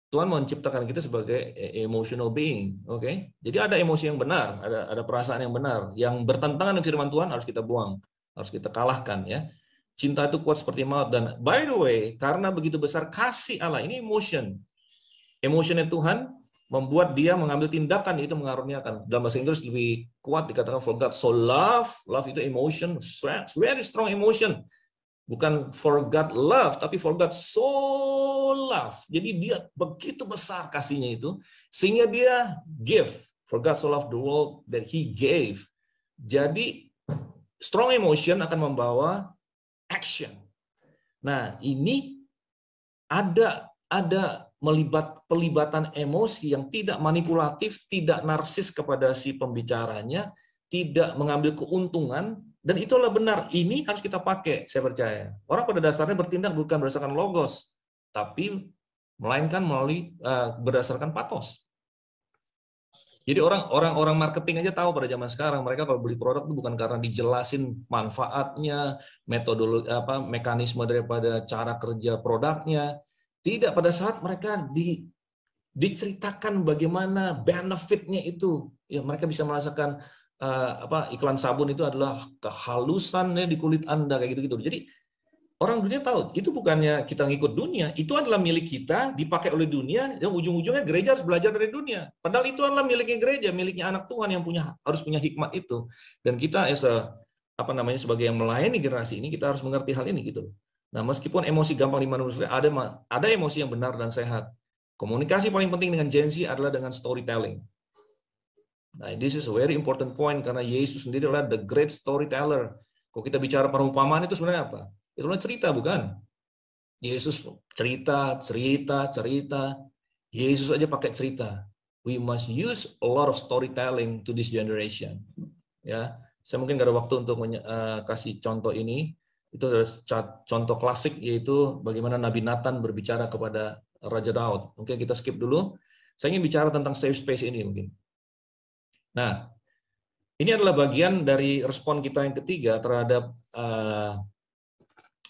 Tuhan menciptakan kita sebagai emotional being, oke? Jadi ada emosi yang benar, ada perasaan yang benar, yang bertentangan dengan firman Tuhan harus kita buang, harus kita kalahkan, ya. Cinta itu kuat seperti maut, dan by the way, karena begitu besar kasih Allah, ini emotionnya Tuhan membuat dia mengambil tindakan, itu mengaruniakan. Dalam bahasa Inggris lebih kuat dikatakan for God so love itu emotion, very strong emotion. Bukan for God love, tapi for God so love. Jadi dia begitu besar kasihnya itu, sehingga dia give. For God so loved the world that He gave. Jadi strong emotion akan membawa action. Nah ini ada pelibatan emosi yang tidak manipulatif, tidak narsis kepada si pembicaranya, tidak mengambil keuntungan, dan itulah benar. Ini harus kita pakai, saya percaya. Orang pada dasarnya bertindak bukan berdasarkan logos, tapi melainkan berdasarkan pathos. Jadi orang marketing aja tahu pada zaman sekarang, mereka kalau beli produk itu bukan karena dijelasin manfaatnya, metodologi mekanisme daripada cara kerja produknya. Tidak, pada saat mereka diceritakan bagaimana benefitnya itu, ya mereka bisa merasakan iklan sabun itu adalah kehalusannya di kulit Anda kayak gitu-gitu. Jadi orang dunia tahu itu bukannya kita ngikut dunia, itu adalah milik kita, dipakai oleh dunia, dan ujung-ujungnya gereja harus belajar dari dunia. Padahal itu adalah miliknya gereja, miliknya anak Tuhan yang harus punya hikmat itu. Dan kita sebagai yang melayani generasi ini, kita harus mengerti hal ini gitu. Nah, meskipun emosi gampang dimanipulasi, ada emosi yang benar dan sehat. Komunikasi paling penting dengan Gen Z adalah dengan storytelling. Nah, this is a very important point karena Yesus sendiri adalah the great storyteller. Kalau kita bicara perumpamaan itu sebenarnya apa? Itu adalah cerita, bukan? Yesus cerita. Yesus aja pakai cerita. We must use a lot of storytelling to this generation. Ya, saya mungkin nggak ada waktu untuk kasih contoh ini. Itu adalah contoh klasik, yaitu bagaimana Nabi Nathan berbicara kepada Raja Daud. Oke, kita skip dulu. Saya ingin bicara tentang safe space ini mungkin. Nah, ini adalah bagian dari respon kita yang ketiga terhadap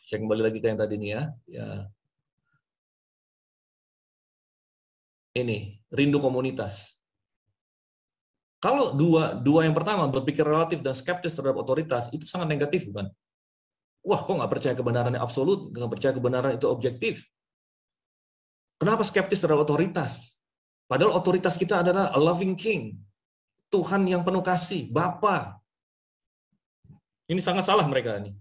Saya kembali lagi ke yang tadi nih ya. Ini rindu komunitas. Kalau dua yang pertama berpikir relatif dan skeptis terhadap otoritas itu sangat negatif, bukan? Wah, kok nggak percaya kebenaran yang absolut, nggak percaya kebenaran itu objektif. Kenapa skeptis terhadap otoritas? Padahal otoritas kita adalah a loving king, Tuhan yang penuh kasih, Bapa. Ini sangat salah mereka ini.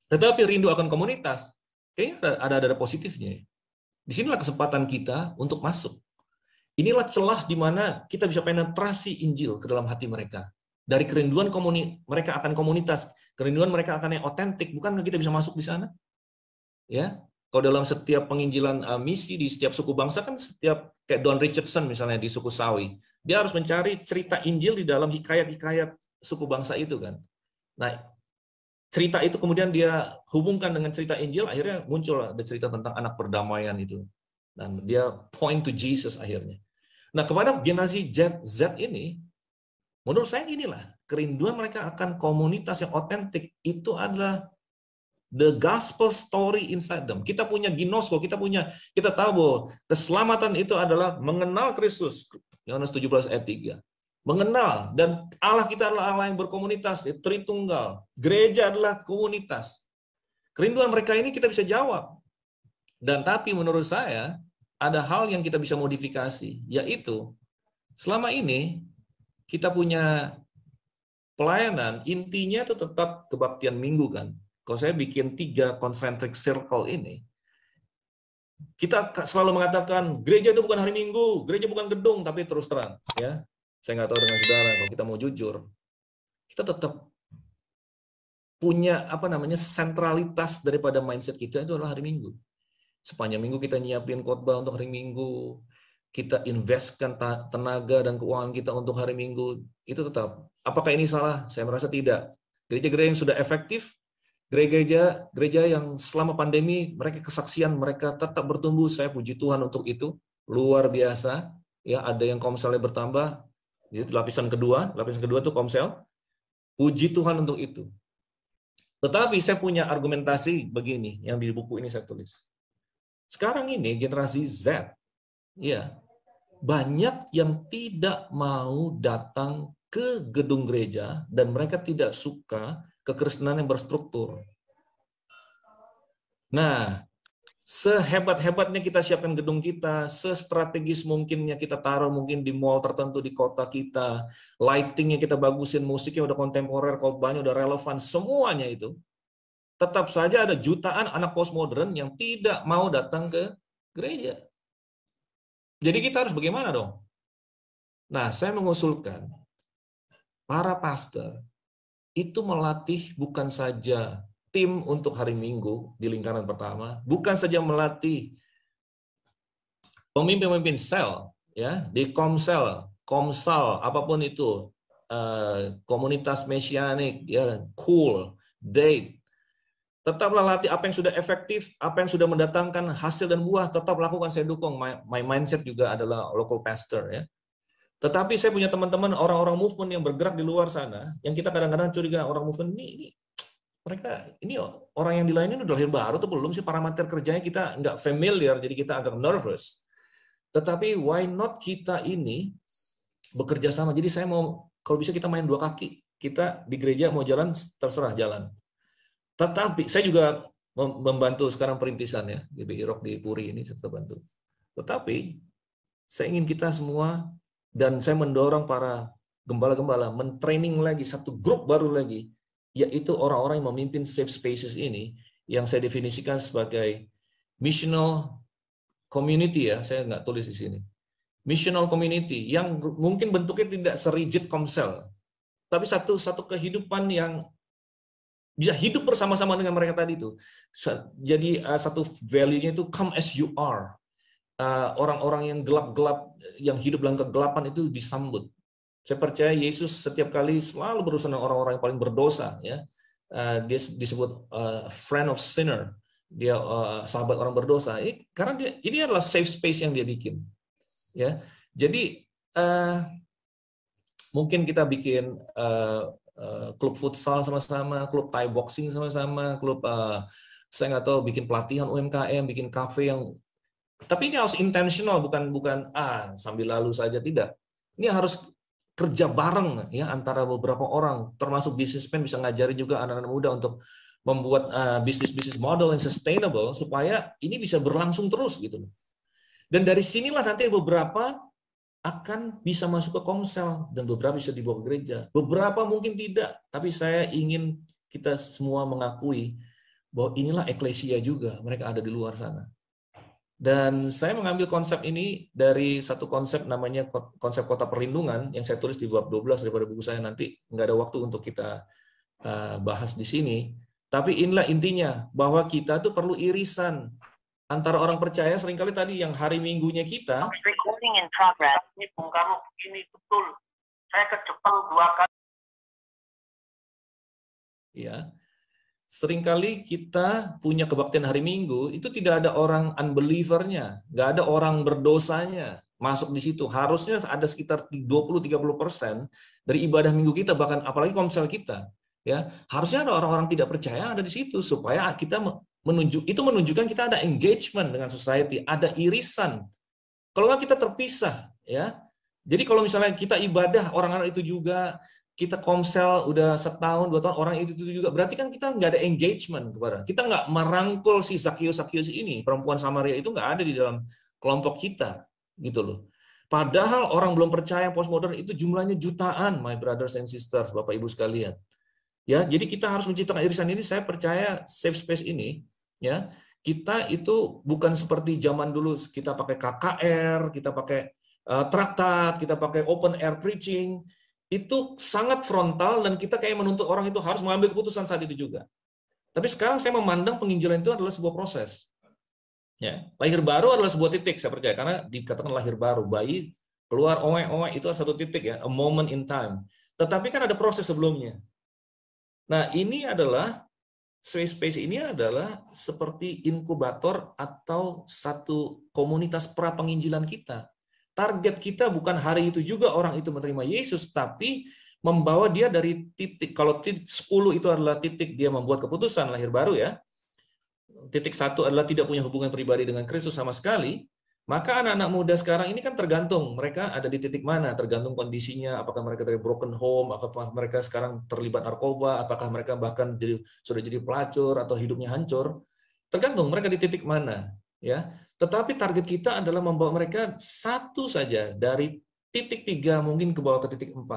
Tetapi rindu akan komunitas, kayaknya ada positifnya. Disinilah kesempatan kita untuk masuk. Inilah celah di mana kita bisa penetrasi Injil ke dalam hati mereka. Dari kerinduan mereka akan komunitas, kerinduan mereka akan yang otentik, bukankah kita bisa masuk di sana? Ya, kalau dalam setiap penginjilan misi di setiap suku bangsa kan setiap kayak Don Richardson misalnya di suku Sawi, dia harus mencari cerita Injil di dalam hikayat-hikayat suku bangsa itu kan. Nah, cerita itu kemudian dia hubungkan dengan cerita Injil, akhirnya muncul ada cerita tentang anak perdamaian itu. Dan dia point to Jesus akhirnya. Nah, kepada generasi Z ini, menurut saya inilah, kerinduan mereka akan komunitas yang otentik, itu adalah the gospel story inside them. Kita punya ginosko, kita tahu bahwa keselamatan itu adalah mengenal Kristus. Yohanes 17 ayat 3. Mengenal, dan Allah kita adalah Allah yang berkomunitas, Tritunggal. Gereja adalah komunitas. Kerinduan mereka ini kita bisa jawab. Dan tapi menurut saya, ada hal yang kita bisa modifikasi, yaitu selama ini kita punya pelayanan, intinya itu tetap kebaktian minggu kan. Kalau saya bikin 3 concentric circle ini, kita selalu mengatakan gereja itu bukan hari Minggu, gereja bukan gedung, tapi terus terang, ya. Saya nggak tahu dengan saudara, kalau kita mau jujur, kita tetap punya sentralitas daripada mindset kita itu adalah hari Minggu. Sepanjang minggu kita nyiapin khotbah untuk hari Minggu, kita investkan tenaga dan keuangan kita untuk hari Minggu, itu tetap. Apakah ini salah? Saya merasa tidak. Gereja-gereja yang sudah efektif, gereja yang selama pandemi mereka kesaksian, mereka tetap bertumbuh, saya puji Tuhan untuk itu, luar biasa. Ya, ada yang komselnya bertambah, itu lapisan kedua itu komsel. Puji Tuhan untuk itu. Tetapi saya punya argumentasi begini, yang di buku ini saya tulis. Sekarang ini generasi Z, ya, banyak yang tidak mau datang ke gedung gereja dan mereka tidak suka kekristenan yang berstruktur. Nah, sehebat-hebatnya kita siapkan gedung kita, sestrategis mungkinnya kita taruh mungkin di mall tertentu di kota kita, lightingnya kita bagusin, musiknya udah kontemporer, khotbahnya udah relevan, semuanya itu. Tetap saja ada jutaan anak postmodern yang tidak mau datang ke gereja. Jadi kita harus bagaimana dong? Nah, saya mengusulkan para pastor itu melatih bukan saja tim untuk hari Minggu di lingkaran pertama, bukan saja melatih pemimpin-pemimpin sel, ya, di komsel, komsal, apapun itu, komunitas mesianik, ya, cool, date. Tetaplah latih apa yang sudah efektif, apa yang sudah mendatangkan hasil dan buah, tetap lakukan, saya dukung. My mindset juga adalah local pastor, ya. Tetapi saya punya teman-teman orang-orang movement yang bergerak di luar sana, yang kita kadang-kadang curiga orang movement ini mereka ini orang yang dilayani udah lahir baru atau belum sih, parameter kerjanya kita nggak familiar, jadi kita agak nervous. Tetapi why not kita ini bekerja sama? Jadi saya mau, kalau bisa kita main 2 kaki, kita di gereja mau jalan terserah jalan. Tetapi saya juga membantu sekarang perintisan ya, GBI Rock di Puri ini saya bantu. Tetapi saya ingin kita semua, dan saya mendorong para gembala-gembala mentraining lagi satu grup baru lagi, yaitu orang-orang yang memimpin safe spaces ini, yang saya definisikan sebagai missional community, ya, saya nggak tulis di sini. Missional community yang mungkin bentuknya tidak serigid komsel, tapi satu kehidupan yang bisa hidup bersama-sama dengan mereka tadi itu. Jadi satu value-nya itu come as you are. Orang-orang yang gelap-gelap, yang hidup dalam kegelapan itu disambut. Saya percaya Yesus setiap kali selalu berurusan dengan orang-orang yang paling berdosa, ya. Dia disebut friend of sinner. Dia sahabat orang berdosa. Karena ini adalah safe space yang dia bikin. Ya. Jadi mungkin kita bikin klub futsal sama-sama, klub Thai boxing sama-sama, klub saya nggak tahu bikin pelatihan UMKM, bikin kafe yang, tapi ini harus intentional, bukan sambil lalu saja, tidak. Ini harus kerja bareng ya antara beberapa orang, termasuk businessman bisa ngajari juga anak-anak muda untuk membuat bisnis model yang sustainable supaya ini bisa berlangsung terus gitu. Dan dari sinilah nanti beberapa akan bisa masuk ke Komsel dan beberapa bisa dibawa ke gereja. Beberapa mungkin tidak, tapi saya ingin kita semua mengakui bahwa inilah eklesia juga, mereka ada di luar sana. Dan saya mengambil konsep ini dari satu konsep namanya konsep kota perlindungan yang saya tulis di bab 12 daripada buku saya, nanti nggak ada waktu untuk kita bahas di sini. Tapi inilah intinya, bahwa kita tuh perlu irisan antara orang percaya, seringkali tadi yang hari minggunya kita. Recording in progress. Ini Bung Karno begini betul. Saya ke Jepang 2 kali. Ya. Seringkali kita punya kebaktian hari Minggu, itu tidak ada orang unbeliever-nya, nggak ada orang berdosanya masuk di situ. Harusnya ada sekitar 20-30% dari ibadah minggu kita, bahkan apalagi Komsel kita. Ya, harusnya ada orang-orang tidak percaya ada di situ, supaya kita menunjukkan kita ada engagement dengan society, ada irisan. Kalau nggak kita terpisah, ya. Jadi kalau misalnya kita ibadah, orang-orang itu juga, kita Komsel udah setahun, 2 tahun, orang itu juga, berarti kan kita nggak ada engagement kepada, kita nggak merangkul si Zakheus ini, perempuan Samaria itu nggak ada di dalam kelompok kita, gitu loh. Padahal orang belum percaya postmodern itu jumlahnya jutaan, my brothers and sisters, Bapak Ibu sekalian. Ya, jadi kita harus menciptakan irisan ini. Saya percaya safe space ini, ya, kita itu bukan seperti zaman dulu kita pakai KKR, kita pakai traktat, kita pakai open air preaching. Itu sangat frontal dan kita kayak menuntut orang itu harus mengambil keputusan saat itu juga. Tapi sekarang saya memandang penginjilan itu adalah sebuah proses. Ya, lahir baru adalah sebuah titik, saya percaya, karena dikatakan lahir baru, bayi keluar oe-oe itu adalah satu titik, ya, a moment in time. Tetapi kan ada proses sebelumnya. Nah, ini adalah safe space ini adalah seperti inkubator atau satu komunitas pra penginjilan kita. Target kita bukan hari itu juga orang itu menerima Yesus, tapi membawa dia dari titik, kalau titik 10 itu adalah titik dia membuat keputusan lahir baru, ya. Titik 1 adalah tidak punya hubungan pribadi dengan Kristus sama sekali. Maka anak-anak muda sekarang ini kan tergantung mereka ada di titik mana, tergantung kondisinya, apakah mereka dari broken home, apakah mereka sekarang terlibat narkoba, apakah mereka bahkan sudah jadi pelacur atau hidupnya hancur. Tergantung mereka di titik mana, ya. Tetapi target kita adalah membawa mereka satu saja dari titik 3 mungkin ke bawah ke titik 4.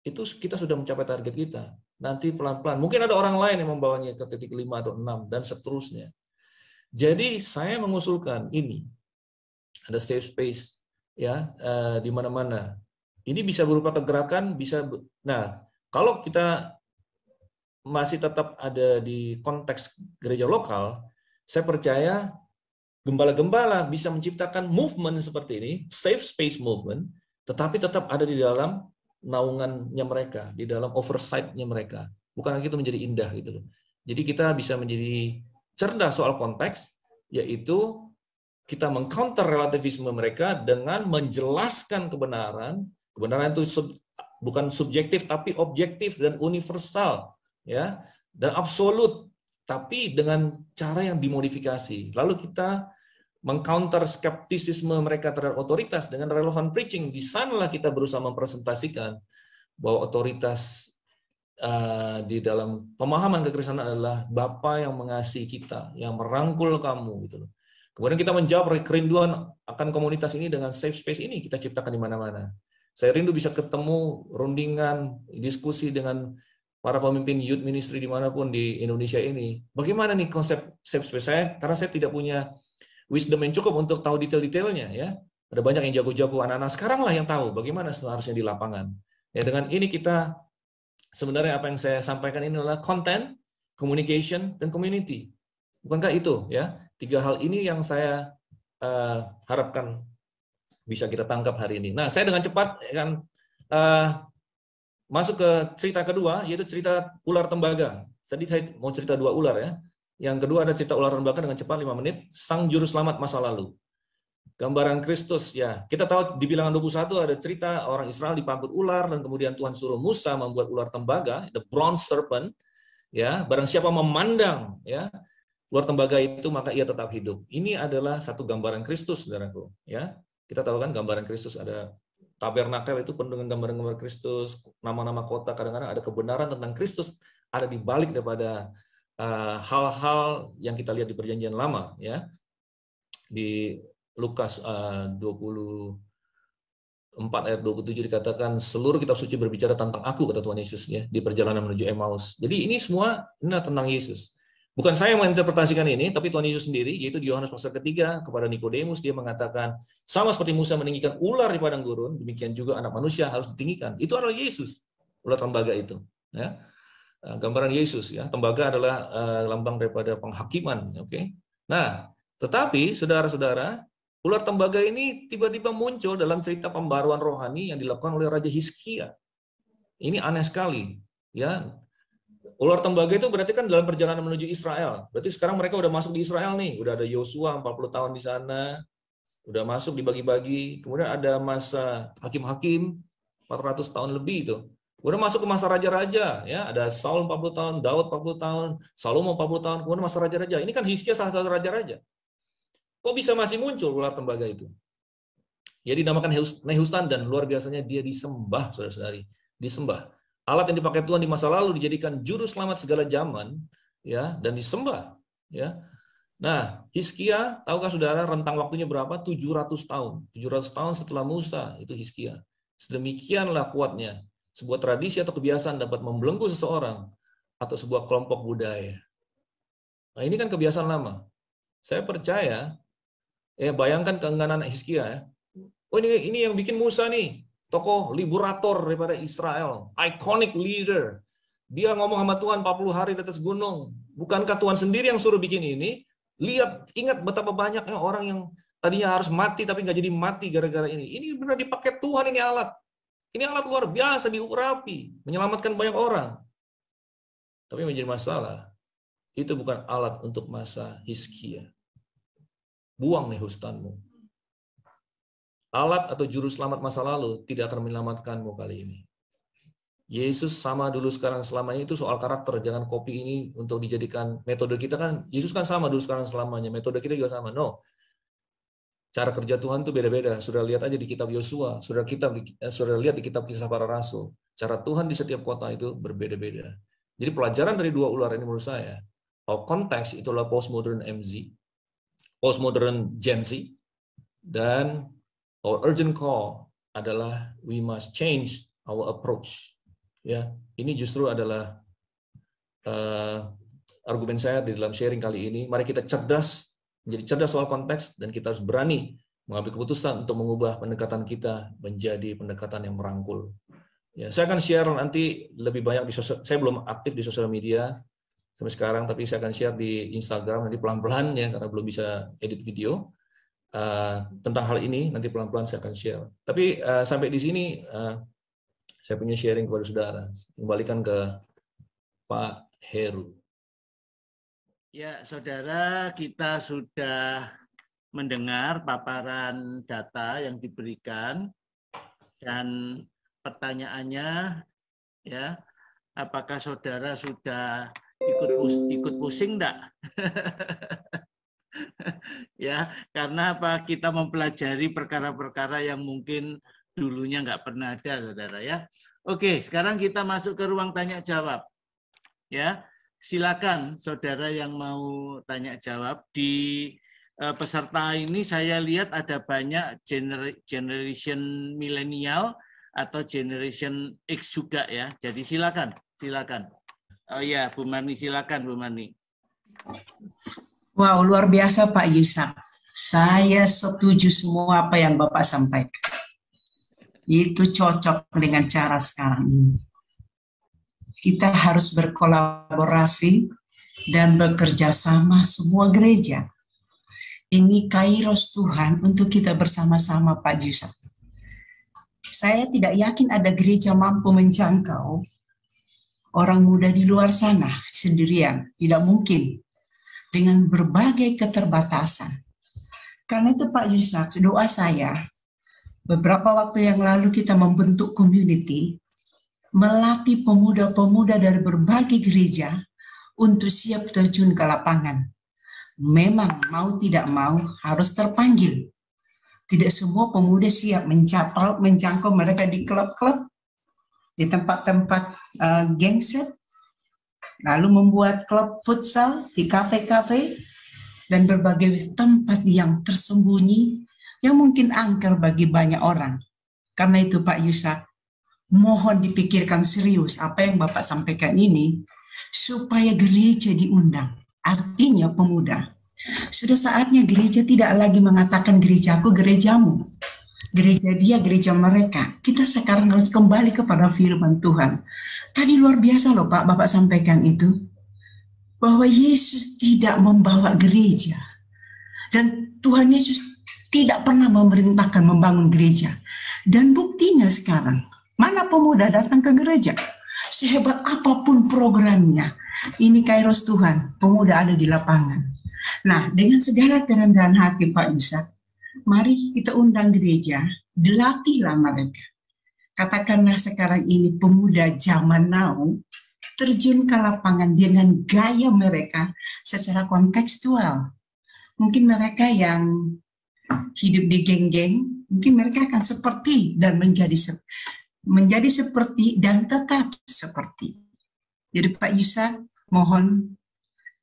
Itu kita sudah mencapai target kita. Nanti pelan-pelan. Mungkin ada orang lain yang membawanya ke titik 5 atau 6 dan seterusnya. Jadi saya mengusulkan ini. Ada safe space, ya, di mana-mana. Ini bisa berupa kegerakan, bisa. Nah, kalau kita masih tetap ada di konteks gereja lokal, saya percaya gembala-gembala bisa menciptakan movement seperti ini, safe space movement, tetapi tetap ada di dalam naungannya mereka, di dalam oversight-nya mereka. Bukan itu menjadi indah gitu loh. Jadi kita bisa menjadi cerdas soal konteks, yaitu kita mengcounter relativisme mereka dengan menjelaskan kebenaran. Kebenaran itu bukan subjektif tapi objektif dan universal, ya, dan absolut, tapi dengan cara yang dimodifikasi. Lalu kita mengcounter skeptisisme mereka terhadap otoritas dengan relevan preaching. Di sanalah kita berusaha mempresentasikan bahwa otoritas di dalam pemahaman kekristenan adalah Bapa yang mengasihi kita, yang merangkul kamu, gitu loh. Kemudian kita menjawab kerinduan akan komunitas ini dengan safe space ini kita ciptakan di mana-mana. Saya rindu bisa ketemu, rundingan, diskusi dengan para pemimpin youth ministry dimanapun di Indonesia ini. Bagaimana nih konsep safe space saya? Karena saya tidak punya wisdom yang cukup untuk tahu detail-detailnya, ya. Ada banyak yang jago-jago, anak-anak sekarang lah yang tahu bagaimana seharusnya di lapangan. Ya, dengan ini kita sebenarnya apa yang saya sampaikan ini adalah content, communication, dan community. Bukankah itu, ya? 3 hal ini yang saya harapkan bisa kita tangkap hari ini. Nah, saya dengan cepat akan masuk ke cerita kedua, yaitu cerita ular tembaga. Tadi saya mau cerita 2 ular, ya. Yang kedua ada cerita ular tembaga dengan cepat 5 menit, sang juru selamat masa lalu. Gambaran Kristus, ya. Kita tahu di Bilangan 21 ada cerita orang Israel dipangkut ular dan kemudian Tuhan suruh Musa membuat ular tembaga, the bronze serpent, ya. Barang siapa memandang, ya, Luar tembaga itu maka ia tetap hidup. Ini adalah satu gambaran Kristus, saudaraku. Ya, kita tahu kan gambaran Kristus, ada tabernakel itu penuh dengan gambaran-gambaran Kristus, nama-nama kota, kadang-kadang ada kebenaran tentang Kristus ada di balik daripada hal-hal yang kita lihat di Perjanjian Lama. Ya, di Lukas 24 ayat 27 dikatakan seluruh kitab suci berbicara tentang aku, kata Tuhan Yesus ya di perjalanan menuju Emmaus. Jadi ini semua tentang Yesus. Bukan saya yang menginterpretasikan ini, tapi Tuhan Yesus sendiri, yaitu di Yohanes pasal ketiga kepada Nikodemus, dia mengatakan, sama seperti Musa meninggikan ular di padang gurun, demikian juga anak manusia harus ditinggikan. Itu adalah Yesus, ular tembaga itu. Ya. Gambaran Yesus, ya. Tembaga adalah lambang daripada penghakiman. Oke. Nah, tetapi saudara-saudara, ular tembaga ini tiba-tiba muncul dalam cerita pembaruan rohani yang dilakukan oleh Raja Hizkia. Ini aneh sekali, ya. Ular tembaga itu berarti kan dalam perjalanan menuju Israel. Berarti sekarang mereka udah masuk di Israel nih, udah ada Yosua 40 tahun di sana, udah masuk dibagi-bagi. Kemudian ada masa hakim-hakim 400 tahun lebih itu. Kemudian masuk ke masa raja-raja, ya, ada Saul 40 tahun, Daud 40 tahun, Salomo 40 tahun, kemudian masa raja-raja. Ini kan Hizkia salah satu raja-raja. Kok bisa masih muncul ular tembaga itu? Ya dinamakan Nehustan dan luar biasanya dia disembah, saudara-saudari, disembah. Alat yang dipakai Tuhan di masa lalu dijadikan juru selamat segala zaman, ya, dan disembah, ya. Nah, Hizkia, tahukah saudara rentang waktunya berapa? 700 tahun. 700 tahun setelah Musa itu Hizkia. Sedemikianlah kuatnya sebuah tradisi atau kebiasaan dapat membelenggu seseorang atau sebuah kelompok budaya. Nah, ini kan kebiasaan lama. Saya percaya, bayangkan keengganan Hizkia, ya. Oh, ini yang bikin Musa nih. Tokoh liberator daripada Israel, iconic leader. Dia ngomong sama Tuhan 40 hari di atas gunung. Bukankah Tuhan sendiri yang suruh bikin ini? Lihat, ingat betapa banyaknya orang yang tadinya harus mati tapi nggak jadi mati gara-gara ini. Ini benar dipakai Tuhan, ini alat. Ini alat luar biasa, diurapi, menyelamatkan banyak orang. Tapi menjadi masalah, itu bukan alat untuk masa Hizkia. Buang Nehustanmu. Alat atau juru selamat masa lalu tidak akan menyelamatkanmu kali ini. Yesus sama dulu sekarang selamanya, itu soal karakter. Jangan copy ini untuk dijadikan metode kita kan. Yesus kan sama dulu sekarang selamanya. Metode kita juga sama. No. Cara kerja Tuhan itu beda-beda. Sudah lihat aja di kitab Yosua. Sudah lihat di kitab Kisah Para Rasul. Cara Tuhan di setiap kota itu berbeda-beda. Jadi pelajaran dari dua ular ini menurut saya, konteks itulah postmodern MZ, postmodern Gen Z, dan our urgent call adalah we must change our approach. Ya, ini justru adalah argumen saya di dalam sharing kali ini. Mari kita menjadi cerdas soal konteks, dan kita harus berani mengambil keputusan untuk mengubah pendekatan kita menjadi pendekatan yang merangkul. Ya, saya akan share nanti lebih banyak di sosial. Saya belum aktif di sosial media sampai sekarang, tapi saya akan share di Instagram nanti pelan-pelan ya, karena belum bisa edit video. Tentang hal ini nanti pelan-pelan saya akan share. Tapi sampai di sini saya punya sharing kepada saudara. Kembalikan ke Pak Heru. Ya, saudara, kita sudah mendengar paparan data yang diberikan, dan pertanyaannya, ya, apakah saudara sudah ikut pusing enggak? Ya, karena apa? Kita mempelajari perkara-perkara yang mungkin dulunya nggak pernah ada, saudara ya. Oke, sekarang kita masuk ke ruang tanya jawab. Ya, silakan saudara yang mau tanya jawab. Di peserta ini saya lihat ada banyak generation milenial atau generation X juga ya. Jadi silakan. Oh ya, Bu Marni, silakan Bu Marni. Wow, luar biasa Pak Yusak. Saya setuju semua apa yang Bapak sampaikan. Itu cocok dengan cara sekarang ini. Kita harus berkolaborasi dan bekerja sama semua gereja. Ini kairos Tuhan untuk kita bersama-sama Pak Yusak. Saya tidak yakin ada gereja mampu menjangkau orang muda di luar sana sendirian. Tidak mungkin. Dengan berbagai keterbatasan. Karena itu Pak Yusak, doa saya, beberapa waktu yang lalu kita membentuk community, melatih pemuda-pemuda dari berbagai gereja untuk siap terjun ke lapangan. memang mau tidak mau harus terpanggil. Tidak semua pemuda siap menjangkau mereka di klub-klub, di tempat-tempat gangster, lalu membuat klub futsal di kafe-kafe, dan berbagai tempat yang tersembunyi, yang mungkin angker bagi banyak orang. Karena itu Pak Yusak, mohon dipikirkan serius apa yang Bapak sampaikan ini, supaya gereja diundang. Artinya pemuda, sudah saatnya gereja tidak lagi mengatakan gerejaku, gerejamu. Gereja dia, gereja mereka. Kita sekarang harus kembali kepada firman Tuhan. Tadi luar biasa loh Pak, Bapak sampaikan itu. Bahwa Yesus tidak membawa gereja. Dan Tuhan Yesus tidak pernah memerintahkan membangun gereja. Dan buktinya sekarang, mana pemuda datang ke gereja? Sehebat apapun programnya, ini Kairos Tuhan, pemuda ada di lapangan. Nah, dengan segala kerendahan hati Pak Yusak, mari kita undang gereja, dilatihlah mereka. Katakanlah sekarang ini pemuda zaman now, terjun ke lapangan dengan gaya mereka secara kontekstual. Mungkin mereka yang hidup di geng-geng, mungkin mereka akan seperti dan menjadi seperti dan tetap seperti. Jadi Pak Yusak, mohon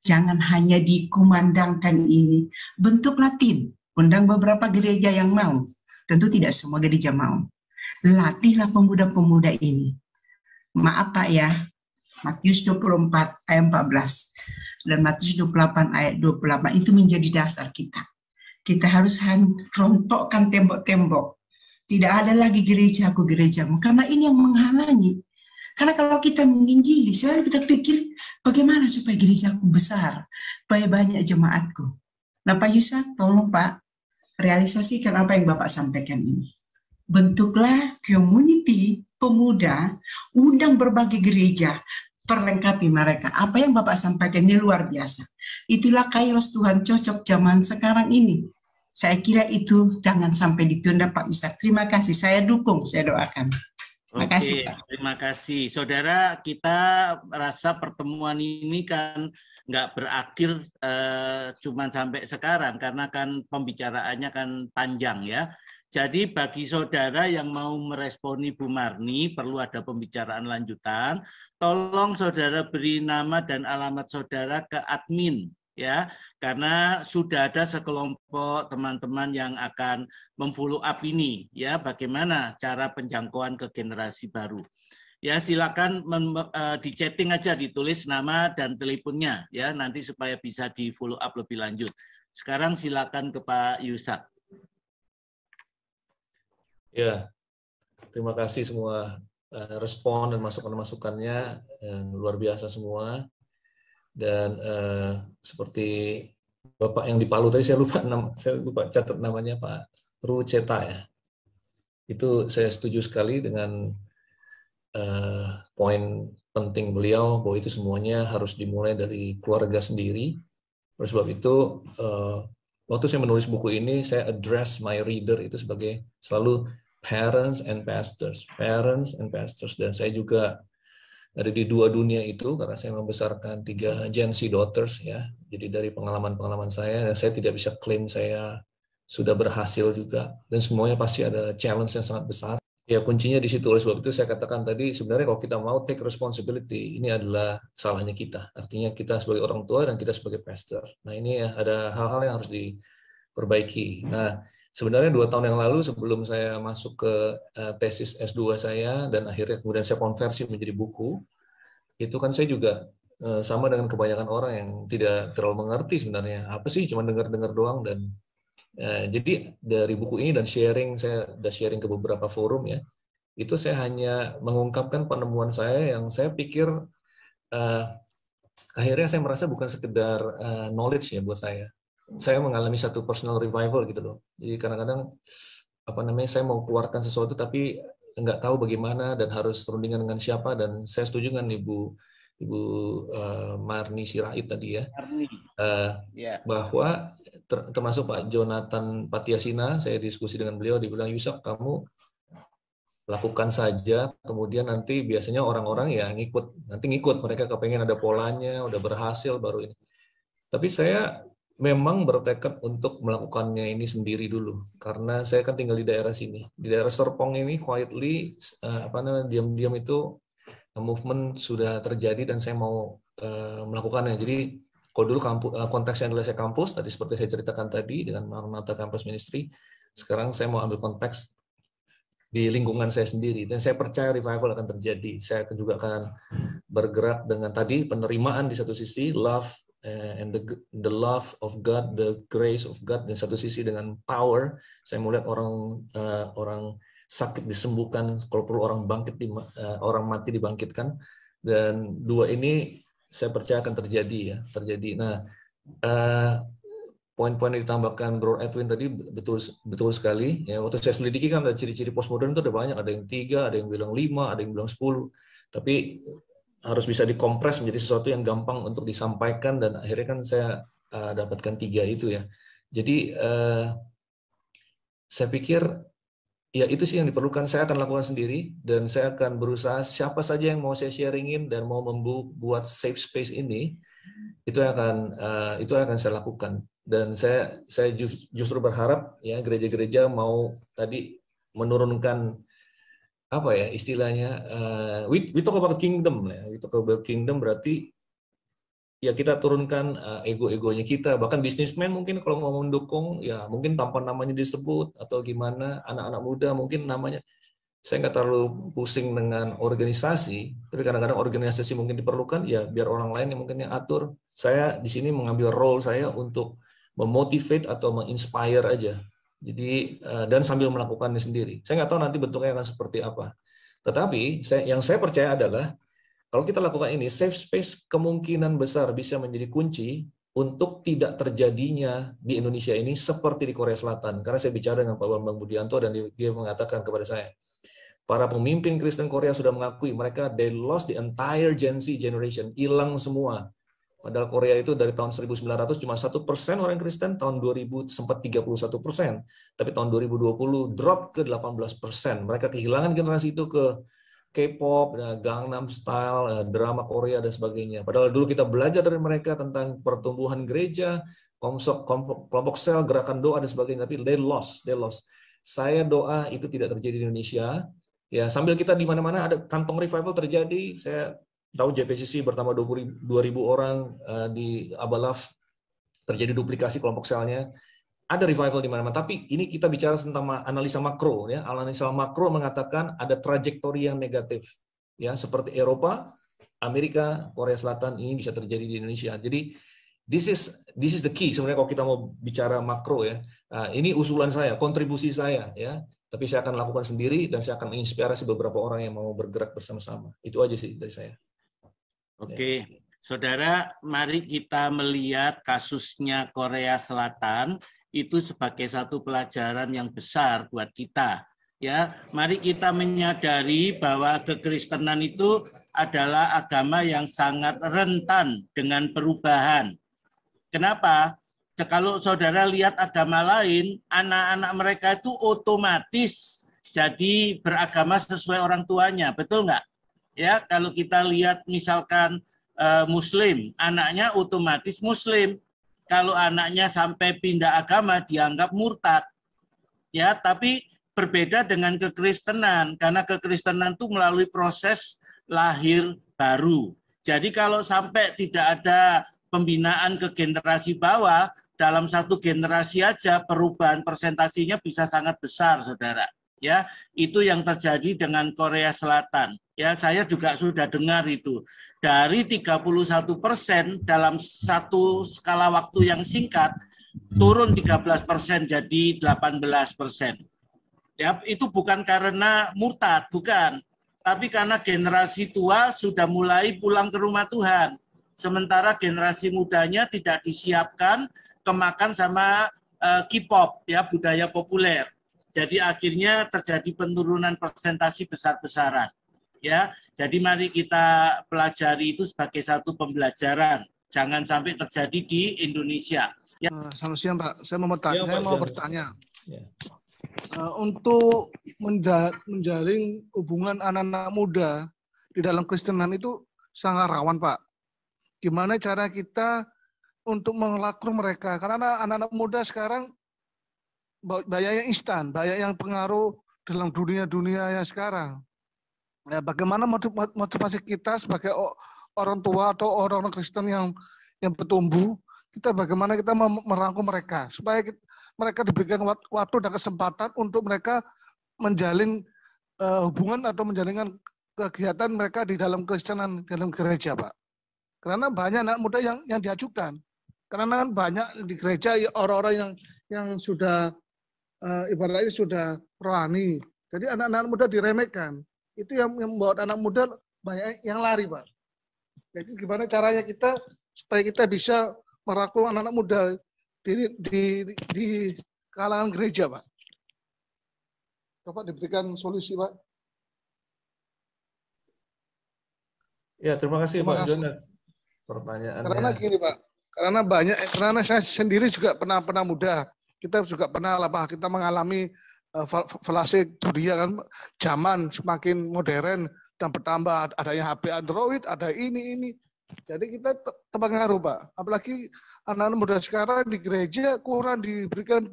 jangan hanya dikumandangkan ini. Bentuklah tim, undang beberapa gereja yang mau. Tentu tidak semua gereja mau. Latihlah pemuda-pemuda ini. Maaf Pak ya, Matius 24 ayat 14 dan Matius 28 ayat 28 itu menjadi dasar kita. Kita harus rontokkan tembok-tembok. Tidak ada lagi gerejaku, gerejamu. Karena ini yang menghalangi. Karena kalau kita menginjili, selalu kita pikir bagaimana supaya gerejaku besar, supaya banyak jemaatku. Nah Pak Yusak, tolong Pak, realisasikan apa yang Bapak sampaikan ini. Bentuklah community pemuda, undang berbagai gereja, perlengkapi mereka. Apa yang Bapak sampaikan ini luar biasa. Itulah Kairos Tuhan cocok zaman sekarang ini. Saya kira itu jangan sampai ditunda Pak Yusak. Terima kasih, saya dukung, saya doakan. Terima kasih Pak. Terima kasih. Saudara, kita rasa pertemuan ini kan nggak berakhir cuma sampai sekarang, karena kan pembicaraannya kan panjang ya. Jadi bagi saudara yang mau meresponi Bu Marni, perlu ada pembicaraan lanjutan, tolong saudara beri nama dan alamat saudara ke admin, ya, karena sudah ada sekelompok teman-teman yang akan memfollow up ini, ya, bagaimana cara penjangkauan ke generasi baru. Ya, silakan di chatting aja, ditulis nama dan teleponnya, ya, nanti supaya bisa di follow up lebih lanjut. Sekarang silakan ke Pak Yusak. Ya, terima kasih semua respon dan masukan-masukannya, luar biasa semua. Dan seperti Bapak yang di Palu tadi, saya lupa catat namanya, Pak Ruceta ya. Itu saya setuju sekali dengan poin penting beliau bahwa itu semuanya harus dimulai dari keluarga sendiri. Oleh sebab itu, waktu saya menulis buku ini, saya address my reader itu sebagai selalu parents and pastors, dan saya juga ada di dua dunia itu karena saya membesarkan 3 Gen Z daughters ya. Jadi dari pengalaman-pengalaman saya, dan saya tidak bisa klaim saya sudah berhasil juga, dan semuanya pasti ada challenge yang sangat besar. Ya kuncinya di situ. Oleh sebab itu saya katakan tadi, sebenarnya kalau kita mau take responsibility, ini adalah salahnya kita. Artinya kita sebagai orang tua dan kita sebagai pastor. Nah ini ya, ada hal-hal yang harus diperbaiki. Nah sebenarnya 2 tahun yang lalu sebelum saya masuk ke tesis S2 saya dan akhirnya kemudian saya konversi menjadi buku, itu kan saya juga sama dengan kebanyakan orang yang tidak terlalu mengerti sebenarnya apa sih, cuma dengar-dengar doang. Dan jadi dari buku ini dan sharing, saya udah sharing ke beberapa forum ya, itu saya hanya mengungkapkan penemuan saya yang saya pikir akhirnya saya merasa bukan sekedar knowledge ya buat saya. Saya mengalami satu personal revival gitu loh. Jadi kadang-kadang saya mau keluarkan sesuatu tapi nggak tahu bagaimana dan harus rundingan dengan siapa, dan saya setuju dengan Ibu Marni Sirait tadi ya, bahwa termasuk Pak Jonathan Patiasina, saya diskusi dengan beliau, dibilang Yusak, kamu lakukan saja, kemudian nanti biasanya orang-orang ya ngikut, mereka kepengen ada polanya, udah berhasil baru ini. Tapi saya memang bertekad untuk melakukannya ini sendiri dulu, karena saya kan tinggal di daerah sini, di daerah Serpong ini quietly diam-diam itu movement sudah terjadi dan saya mau melakukannya. Jadi kalau dulu konteksnya adalah saya kampus tadi seperti saya ceritakan tadi dengan Maranatha Campus Ministry, sekarang saya mau ambil konteks di lingkungan saya sendiri dan saya percaya revival akan terjadi. Saya juga akan bergerak dengan tadi penerimaan di satu sisi, love and the love of God, the grace of God, dan satu sisi dengan power. Saya melihat orang sakit disembuhkan, kalau perlu orang orang mati dibangkitkan, dan dua ini saya percaya akan terjadi. Nah, poin-poin yang ditambahkan Bro Edwin tadi betul sekali. Ya, waktu saya selidiki kan ada ciri-ciri postmodern itu ada banyak, ada yang 3, ada yang bilang 5, ada yang bilang 10. Tapi harus bisa dikompres menjadi sesuatu yang gampang untuk disampaikan, dan akhirnya kan saya dapatkan 3 itu ya. Jadi saya pikir ya itu sih yang diperlukan. Saya akan lakukan sendiri dan saya akan berusaha siapa saja yang mau saya sharingin dan mau membuat safe space ini, itu yang akan saya lakukan. Dan saya justru berharap ya gereja-gereja mau tadi menurunkan apa ya istilahnya, we talk about kingdom lah. We talk about kingdom berarti ya kita turunkan ego-egonya kita. Bahkan bisnismen mungkin kalau mau mendukung ya mungkin tanpa namanya disebut atau gimana, anak-anak muda mungkin namanya. Saya nggak terlalu pusing dengan organisasi, tapi kadang-kadang organisasi mungkin diperlukan ya biar orang lain yang mungkin yang atur. Saya di sini mengambil role saya untuk memotivate atau menginspire aja. Jadi dan sambil melakukannya sendiri. Saya nggak tahu nanti bentuknya akan seperti apa. Tetapi yang saya percaya adalah kalau kita lakukan ini, safe space kemungkinan besar bisa menjadi kunci untuk tidak terjadinya di Indonesia ini seperti di Korea Selatan. Karena saya bicara dengan Pak Bambang Budianto dan dia mengatakan kepada saya, para pemimpin Kristen Korea sudah mengakui mereka they lost the entire Gen Z generation, hilang semua. Padahal Korea itu dari tahun 1900 cuma 1% orang Kristen, tahun 2000 sempat 31%, tapi tahun 2020 drop ke 18%. Mereka kehilangan generasi itu ke K-pop, Gangnam Style, drama Korea dan sebagainya. Padahal dulu kita belajar dari mereka tentang pertumbuhan gereja, kelompok sel, gerakan doa dan sebagainya, tapi they lost. Saya doa itu tidak terjadi di Indonesia. Ya, sambil kita di mana-mana ada kantong revival terjadi, saya tahu JPCC bertambah 20.000 orang di Abalaf, terjadi duplikasi kelompok selnya. Ada revival di mana-mana, tapi ini kita bicara tentang analisa makro ya. Analisa makro mengatakan ada trajektori yang negatif ya, seperti Eropa, Amerika, Korea Selatan ini bisa terjadi di Indonesia. Jadi this is the key sebenarnya kalau kita mau bicara makro ya. Ini usulan saya, kontribusi saya ya. Tapi saya akan lakukan sendiri dan saya akan menginspirasi beberapa orang yang mau bergerak bersama-sama. Itu aja sih dari saya. Oke, saudara, mari kita melihat kasusnya Korea Selatan itu sebagai satu pelajaran yang besar buat kita. Ya, mari kita menyadari bahwa kekristenan itu adalah agama yang sangat rentan dengan perubahan. Kenapa? Kalau saudara lihat agama lain, anak-anak mereka itu otomatis jadi beragama sesuai orang tuanya, betul nggak? Ya, kalau kita lihat misalkan Muslim, anaknya otomatis Muslim. Kalau anaknya sampai pindah agama dianggap murtad. Ya, tapi berbeda dengan kekristenan karena kekristenan itu melalui proses lahir baru. Jadi kalau sampai tidak ada pembinaan ke generasi bawah, dalam satu generasi aja perubahan persentasinya bisa sangat besar, saudara. Ya, itu yang terjadi dengan Korea Selatan. Ya, saya juga sudah dengar itu. Dari 31% dalam satu skala waktu yang singkat, turun 13% jadi 18%. Ya, itu bukan karena murtad, bukan. Tapi karena generasi tua sudah mulai pulang ke rumah Tuhan. Sementara generasi mudanya tidak disiapkan kemakan sama K-pop, ya, budaya populer. Jadi akhirnya terjadi penurunan persentasi besar-besaran. Ya, jadi mari kita pelajari itu sebagai satu pembelajaran. Jangan sampai terjadi di Indonesia. Ya. Selamat siang, Pak. Saya mau bertanya. Ya. Untuk menjalin hubungan anak-anak muda di dalam Kristenan itu sangat rawan, Pak. Gimana cara kita untuk melakur mereka. Karena anak-anak muda sekarang banyak yang instan, banyak yang pengaruh dalam dunia yang sekarang. Ya, bagaimana motivasi kita sebagai orang tua atau orang-orang Kristen yang bertumbuh, bagaimana kita merangkul mereka supaya mereka diberikan waktu dan kesempatan untuk mereka menjalin hubungan atau menjalinkan kegiatan mereka di dalam Kristenan, dalam gereja, Pak. Karena banyak anak muda yang diajukan. Karena kan banyak di gereja orang-orang yang sudah ibaratnya sudah rohani. Jadi anak-anak muda diremehkan. Itu yang membuat anak muda banyak yang lari, Pak. Jadi gimana caranya kita supaya kita bisa merangkul anak-anak muda di kalangan gereja, Pak. Coba diberikan solusi, Pak. Ya, terima kasih Pak Jonas. Pertanyaannya. Karena gini, Pak. Karena saya sendiri juga pernah muda. Kita juga pernah lah, Pak. Kita mengalami flase dunia kan, zaman semakin modern dan bertambah, adanya HP Android, ada ini. Jadi kita terpengaruh, Pak. Apalagi anak-anak muda sekarang di gereja kurang diberikan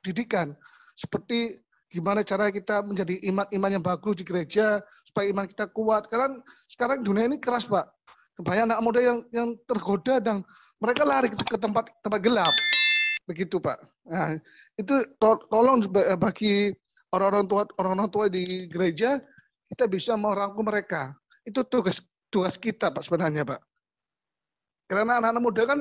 didikan seperti gimana cara kita menjadi iman yang bagus di gereja supaya iman kita kuat. Karena sekarang dunia ini keras, Pak. Banyak anak muda yang tergoda dan mereka lari ke tempat gelap. Begitu, Pak. Nah, itu tolong bagi orang-orang tua di gereja, kita bisa merangkul mereka. Itu tugas kita, Pak, sebenarnya, Pak. Karena anak-anak muda kan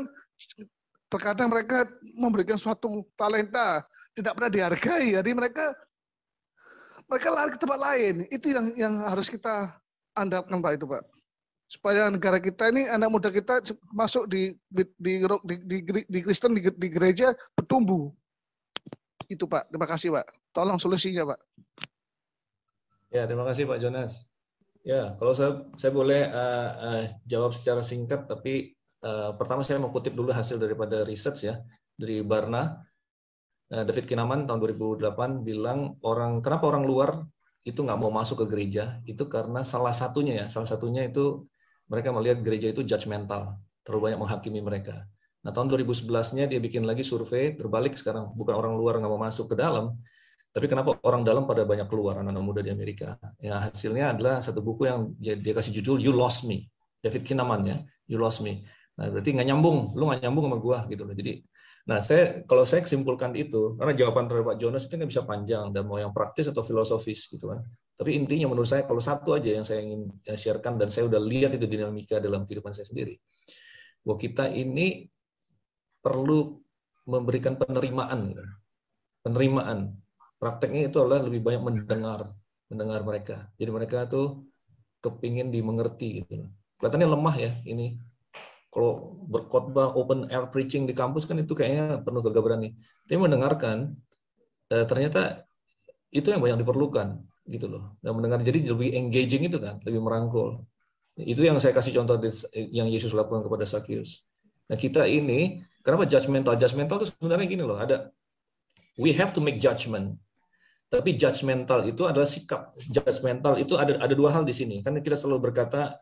terkadang mereka memberikan suatu talenta tidak pernah dihargai. Jadi mereka lari ke tempat lain. Itu yang harus kita andalkan, Pak, itu, Pak. Supaya negara kita ini, anak muda kita masuk di Kristen, di gereja, bertumbuh. Itu, Pak. Terima kasih, Pak. Tolong solusinya, Pak. Ya, terima kasih Pak Jonas. Ya, kalau saya boleh jawab secara singkat, tapi pertama saya mau kutip dulu hasil daripada research ya, dari Barna. David Kinaman tahun 2008 bilang kenapa orang luar itu nggak mau masuk ke gereja, itu karena salah satunya itu mereka melihat gereja itu judgmental, terlalu banyak menghakimi mereka. Nah, tahun 2011-nya dia bikin lagi survei, terbalik sekarang. Bukan orang luar nggak mau masuk ke dalam, tapi kenapa orang dalam pada banyak keluar, anak-anak muda di Amerika. Ya, hasilnya adalah satu buku yang dia kasih judul You Lost Me. David Kinaman ya, You Lost Me. Nah, berarti nggak nyambung, lu nggak nyambung sama gua gitu loh. Jadi, nah kalau saya simpulkan itu, karena jawaban dari Pak Jonas itu nggak bisa panjang, dan mau yang praktis atau filosofis gitu kan. Tapi intinya menurut saya, kalau satu aja yang saya ingin sharekan, dan saya udah lihat itu dinamika dalam kehidupan saya sendiri, bahwa kita ini perlu memberikan penerimaan. Penerimaan. Prakteknya itu adalah lebih banyak mendengar mereka. Jadi mereka tuh kepingin dimengerti gitu. Kelihatannya lemah ya ini. Kalau berkhotbah open air preaching di kampus kan itu kayaknya penuh gagah berani. Tapi mendengarkan ternyata itu yang banyak diperlukan gitu loh. Dan mendengar jadi lebih engaging itu kan, lebih merangkul. Itu yang saya kasih contoh yang Yesus lakukan kepada Sakius. Nah, kita ini kenapa judgmental? Judgmental itu sebenarnya gini loh, we have to make judgment. Tapi judgmental itu adalah sikap. Judgmental itu ada dua hal di sini. Kan kita selalu berkata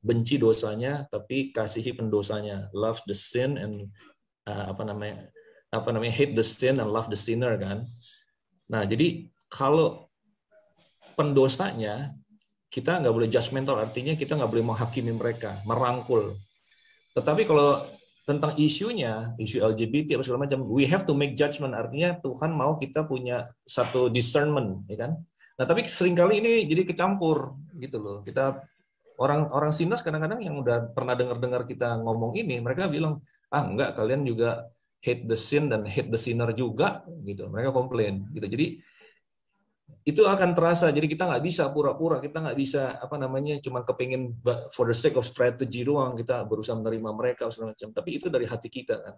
benci dosanya tapi kasihi pendosanya. Love the sin and hate the sin and love the sinner kan. Nah, jadi kalau pendosanya kita nggak boleh judgmental, artinya kita nggak boleh menghakimi mereka, merangkul. Tetapi kalau tentang isu LGBT apa segala macam, we have to make judgment, artinya Tuhan mau kita punya satu discernment, ya kan? Nah, tapi seringkali ini jadi kecampur gitu loh. Kita orang sinas kadang-kadang yang udah pernah dengar kita ngomong ini, mereka bilang, enggak, kalian juga hate the sin dan hate the sinner juga gitu. Mereka komplain gitu. Jadi itu akan terasa. Jadi kita nggak bisa pura-pura, kita nggak bisa cuma kepingin for the sake of strategy doang kita berusaha menerima mereka segala macam. Tapi itu dari hati kita kan.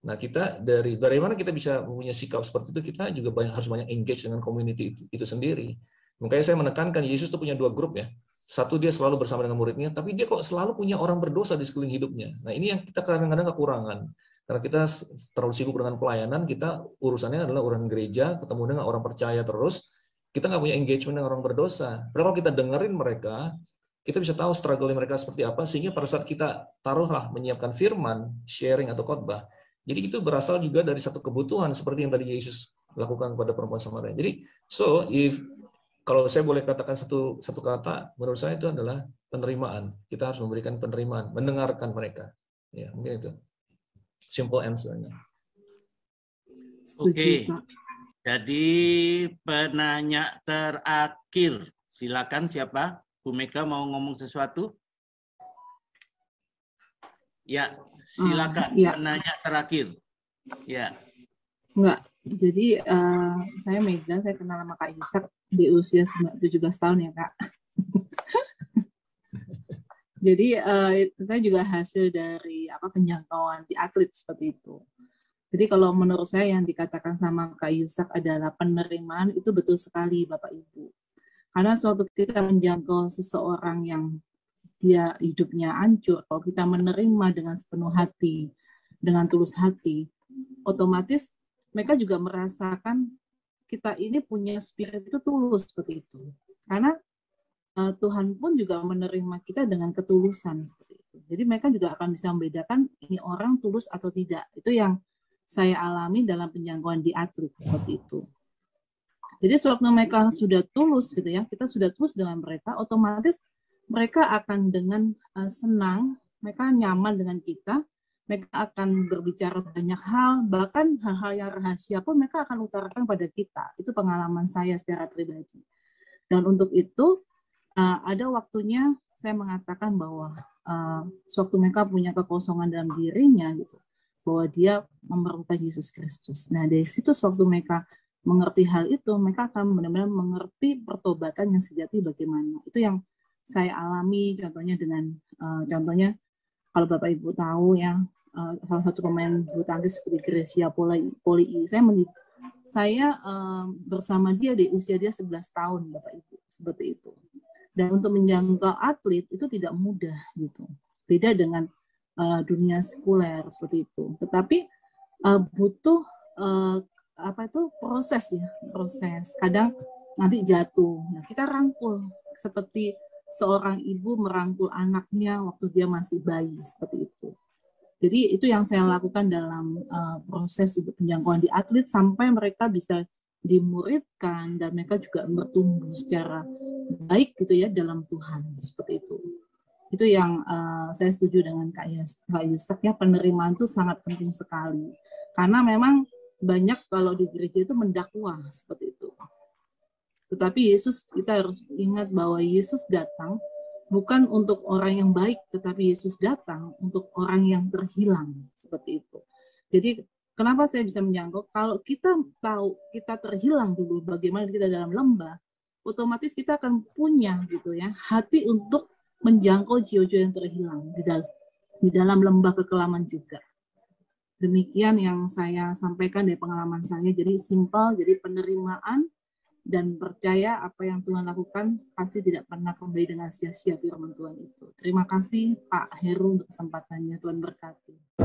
Nah, kita dari mana kita bisa punya sikap seperti itu, kita juga harus banyak engage dengan community itu sendiri. Makanya saya menekankan Yesus itu punya dua grup ya. Satu, dia selalu bersama dengan muridnya, tapi dia kok selalu punya orang berdosa di sekeliling hidupnya. Nah, ini yang kita kadang-kadang kekurangan. Karena kita terlalu sibuk dengan pelayanan, kita urusannya adalah urusan gereja, ketemu dengan orang percaya terus, kita nggak punya engagement dengan orang berdosa. Padahal kalau kita dengerin mereka, kita bisa tahu struggle mereka seperti apa, sehingga pada saat kita taruhlah menyiapkan firman, sharing atau khotbah, jadi itu berasal juga dari satu kebutuhan seperti yang tadi Yesus lakukan kepada perempuan Samaria. Jadi, kalau saya boleh katakan satu kata, menurut saya itu adalah penerimaan. Kita harus memberikan penerimaan, mendengarkan mereka. Ya, mungkin itu. Simple answer-nya. Oke. Jadi penanya terakhir, silakan siapa? Bu Mega mau ngomong sesuatu? Ya, silakan. Ya. Penanya terakhir. Ya. Enggak. Jadi saya Mega, saya kenal sama Kak Yusak di usia 17 tahun ya Kak. Jadi saya juga hasil dari penjangkauan di atlet seperti itu. Jadi kalau menurut saya yang dikatakan sama Kak Yusak adalah penerimaan, itu betul sekali Bapak Ibu. Karena suatu kita menjangkau seseorang yang dia hidupnya hancur, kalau kita menerima dengan sepenuh hati, dengan tulus hati, otomatis mereka juga merasakan kita ini punya spirit itu tulus seperti itu. Karena Tuhan pun juga menerima kita dengan ketulusan seperti itu. Jadi mereka juga akan bisa membedakan ini orang tulus atau tidak. Itu yang saya alami dalam penjangkauan di atlet seperti itu. Jadi sewaktu mereka sudah tulus gitu ya, kita sudah tulus dengan mereka, otomatis mereka akan dengan senang, mereka nyaman dengan kita, mereka akan berbicara banyak hal, bahkan hal-hal yang rahasia pun mereka akan utarakan pada kita. Itu pengalaman saya secara pribadi. Dan untuk itu ada waktunya saya mengatakan bahwa sewaktu mereka punya kekosongan dalam dirinya gitu, bahwa dia memerlukan Yesus Kristus. Nah dari situ sewaktu mereka mengerti hal itu, mereka akan benar-benar mengerti pertobatan yang sejati bagaimana. Itu yang saya alami, contohnya contohnya kalau Bapak Ibu tahu ya, salah satu pemain bulu tangkis seperti Gracia Poli, saya bersama dia di usia dia 11 tahun Bapak Ibu, seperti itu. Dan untuk menjangkau atlet itu tidak mudah gitu. Beda dengan dunia sekuler seperti itu. Tetapi butuh proses. Kadang nanti jatuh. Nah, kita rangkul seperti seorang ibu merangkul anaknya waktu dia masih bayi seperti itu. Jadi itu yang saya lakukan dalam proses penjangkauan di atlet sampai mereka bisa dimuridkan dan mereka juga bertumbuh secara baik gitu ya dalam Tuhan seperti itu. Itu yang saya setuju dengan Kak Yusak ya, penerimaan itu sangat penting sekali karena memang banyak kalau di gereja itu mendakwa seperti itu. Tetapi Yesus, kita harus ingat bahwa Yesus datang bukan untuk orang yang baik, tetapi Yesus datang untuk orang yang terhilang seperti itu. Jadi kenapa saya bisa menjangkau? Kalau kita tahu kita terhilang dulu, bagaimana kita dalam lembah, otomatis kita akan punya gitu ya hati untuk menjangkau jiwa-jiwa yang terhilang di dalam lembah kekelaman juga. Demikian yang saya sampaikan dari pengalaman saya. Jadi simpel, jadi penerimaan dan percaya apa yang Tuhan lakukan pasti tidak pernah kembali dengan sia-sia firman Tuhan itu. Terima kasih Pak Heru untuk kesempatannya. Tuhan berkati.